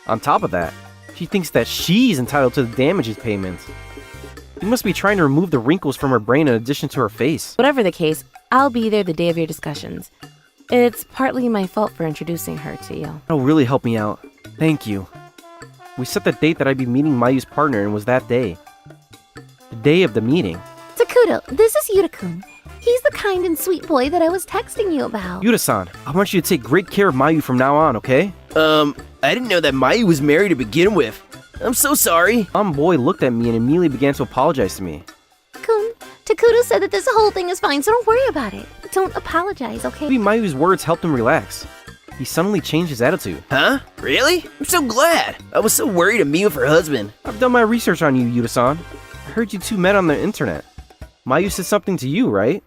On top of that, she thinks that she's entitled to the damages payments. She must be trying to remove the wrinkles from her brain in addition to her face. Whatever the case, I'll be there the day of your discussions. It's partly my fault for introducing her to you. That'll really help me out. Thank you. We set the date that I'd be meeting Mayu's partner and it was that day. The day of the meeting. Takudo, this is Yuta-kun. He's the kind and sweet boy that I was texting you about. Yuta-san, I want you to take great care of Mayu from now on, okay? I didn't know that Mayu was married to begin with. I'm so sorry. Boy looked at me and immediately began to apologize to me. Kun, Takudo said that this whole thing is fine, so don't worry about it. Don't apologize, okay? Maybe Mayu's words helped him relax. He suddenly changed his attitude. Huh? Really? I'm so glad. I was so worried to meet with her husband. I've done my research on you, Yuta-san. I heard you two met on the internet. Mayu said something to you, right?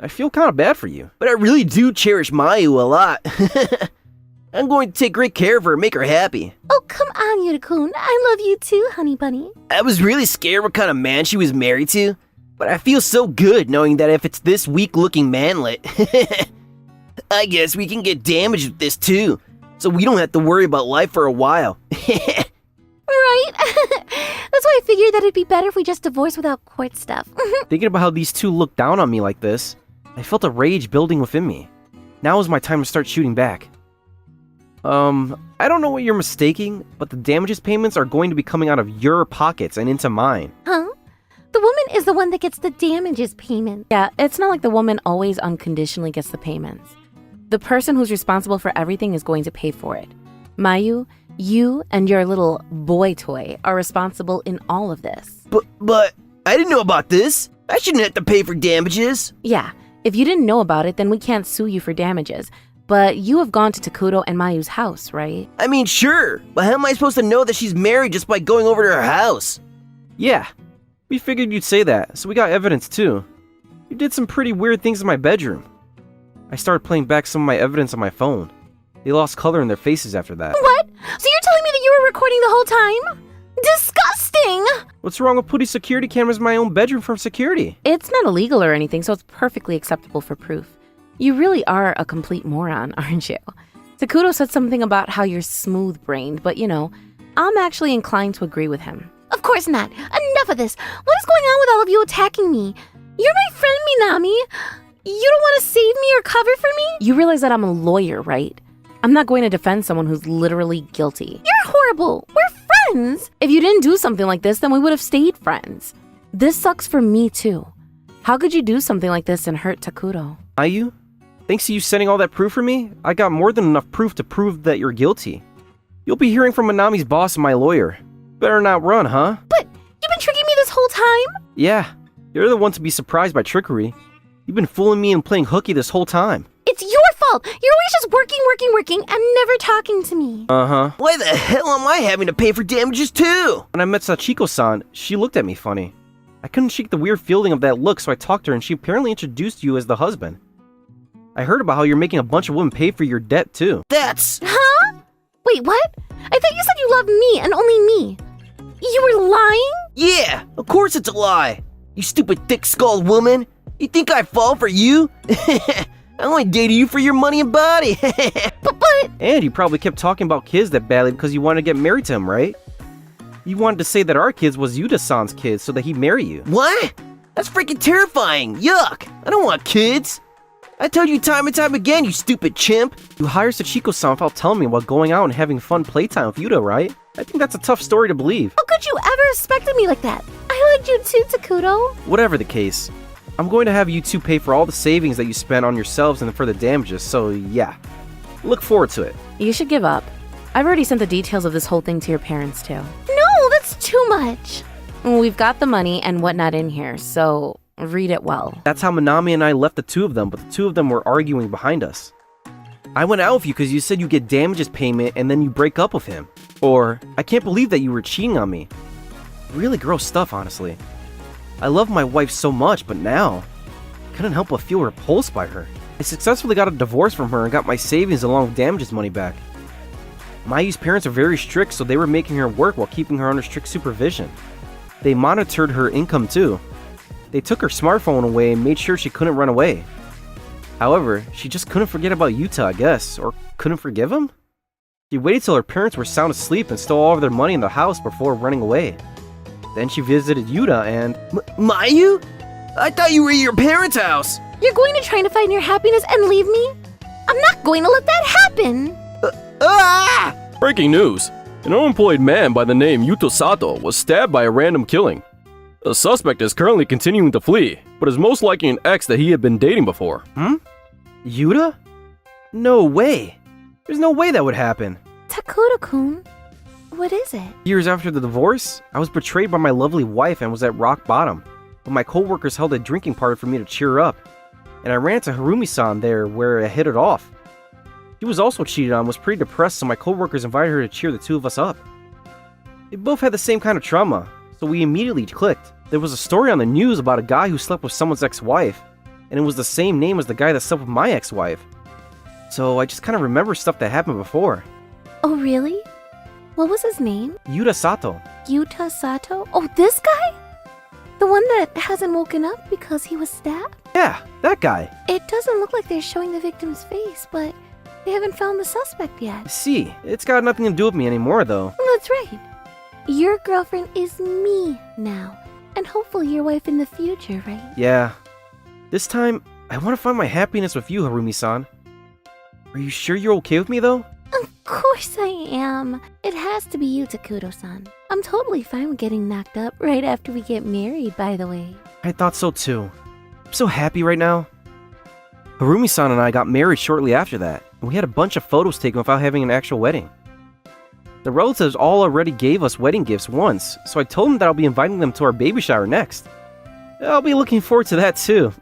I feel kind of bad for you. But I really do cherish Mayu a lot. I'm going to take great care of her and make her happy. Oh, come on, Yuta-kun. I love you too, honey bunny. I was really scared what kind of man she was married to, but I feel so good knowing that if it's this weak-looking manlet, I guess we can get damaged with this too, so we don't have to worry about life for a while. Right? That's why I figured that it'd be better if we just divorced without court stuff. Thinking about how these two look down on me like this, I felt a rage building within me. Now is my time to start shooting back. I don't know what you're mistaking, but the damages payments are going to be coming out of your pockets and into mine. Huh? The woman is the one that gets the damages payment. Yeah, it's not like the woman always unconditionally gets the payments. The person who's responsible for everything is going to pay for it. Mayu, you and your little boy toy are responsible in all of this. But I didn't know about this. I shouldn't have to pay for damages. Yeah, If you didn't know about it, then we can't sue you for damages. But you have gone to Takuto and Mayu's house, right? I mean, sure, but how am I supposed to know that she's married just by going over to her house? Yeah, we figured you'd say that, so we got evidence too. You did some pretty weird things in my bedroom. I started playing back some of my evidence on my phone. They lost color in their faces after that. What? So you're telling me that you were recording the whole time? Disgusting! What's wrong with putting security cameras in my own bedroom for security? It's not illegal or anything, so it's perfectly acceptable for proof. You really are a complete moron, aren't you? Takuto said something about how you're smooth-brained, but I'm actually inclined to agree with him. Of course not. Enough of this. What is going on with all of you attacking me? You're my friend, Minami. You don't want to save me or cover for me? You realize that I'm a lawyer, right? I'm not going to defend someone who's literally guilty. You're horrible. We're friends. If you didn't do something like this, then we would have stayed friends. This sucks for me, too. How could you do something like this and hurt Takuto? Mayu? Thanks to you sending all that proof for me, I got more than enough proof to prove that you're guilty. You'll be hearing from Minami's boss and my lawyer. Better not run, huh? But you've been tricking me this whole time? Yeah, you're the one to be surprised by trickery. You've been fooling me and playing hooky this whole time. It's your fault. You're always just working, and never talking to me. Uh-huh. Why the hell am I having to pay for damages too? When I met Sachiko-san, she looked at me funny. I couldn't shake the weird feeling of that look, so I talked to her and she apparently introduced you as the husband. I heard about how you're making a bunch of women pay for your debt, too. That's... Huh? Wait, what? I thought you said you loved me and only me. You were lying? Yeah, of course it's a lie. You stupid thick-skulled woman. You think I fall for you? I only dated you for your money and body. But... And you probably kept talking about kids that badly because you wanted to get married to him, right? You wanted to say that our kids was Yuta-san's kids so that he'd marry you. What? That's freaking terrifying. Yuck. I don't want kids. I told you time and time again, you stupid chimp. You hired Sachiko-san without telling me about going out and having fun playtime with Yuta, right? I think that's a tough story to believe. How could you ever expect me like that? I liked you too, Takuto. Whatever the case, I'm going to have you two pay for all the savings that you spent on yourselves and for the damages, so yeah. Look forward to it. You should give up. I've already sent the details of this whole thing to your parents, too. No, that's too much. We've got the money and whatnot in here, so read it well. That's how Minami and I left the two of them, but the two of them were arguing behind us. I went out with you because you said you get damages payment and then you break up with him. Or, I can't believe that you were cheating on me. Really gross stuff, honestly. I love my wife so much, but now, I couldn't help but feel repulsed by her. I successfully got a divorce from her and got my savings along with damages money back. Mayu's parents are very strict, so they were making her work while keeping her under strict supervision. They monitored her income too. They took her smartphone away and made sure she couldn't run away. However, she just couldn't forget about Yuta, I guess, or couldn't forgive him? She waited till her parents were sound asleep and stole all of their money in the house before running away. Then she visited Yuta and... Mayu? I thought you were at your parents' house. You're going to try to find your happiness and leave me? I'm not going to let that happen. Breaking news. An unemployed man by the name Yuto Sato was stabbed by a random killing. The suspect is currently continuing to flee, but is most likely an ex that he had been dating before. Yuta? No way. There's no way that would happen. Takuto-kun, what is it? Years after the divorce, I was betrayed by my lovely wife and was at rock bottom. But my coworkers held a drinking party for me to cheer her up. And I ran into Harumi-san there where I hit it off. She was also cheated on, was pretty depressed, so my coworkers invited her to cheer the two of us up. They both had the same kind of trauma, so we immediately clicked. There was a story on the news about a guy who slept with someone's ex-wife, and it was the same name as the guy that slept with my ex-wife. So I just kind of remember stuff that happened before. Oh, really? What was his name? Yuta Sato. Yuta Sato? Oh, this guy? The one that hasn't woken up because he was stabbed? Yeah, that guy. It doesn't look like they're showing the victim's face, but they haven't found the suspect yet. See, it's got nothing to do with me anymore, though. That's right. Your girlfriend is me now, and hopefully your wife in the future, right? Yeah. This time, I want to find my happiness with you, Harumi-san. Are you sure you're okay with me, though? Of course I am. It has to be you, Takuto-san. I'm totally fine with getting knocked up right after we get married, by the way. I thought so, too. I'm so happy right now. Harumi-san and I got married shortly after that, and we had a bunch of photos taken without having an actual wedding. The relatives all already gave us wedding gifts once, so I told them that I'll be inviting them to our baby shower next. I'll be looking forward to that too.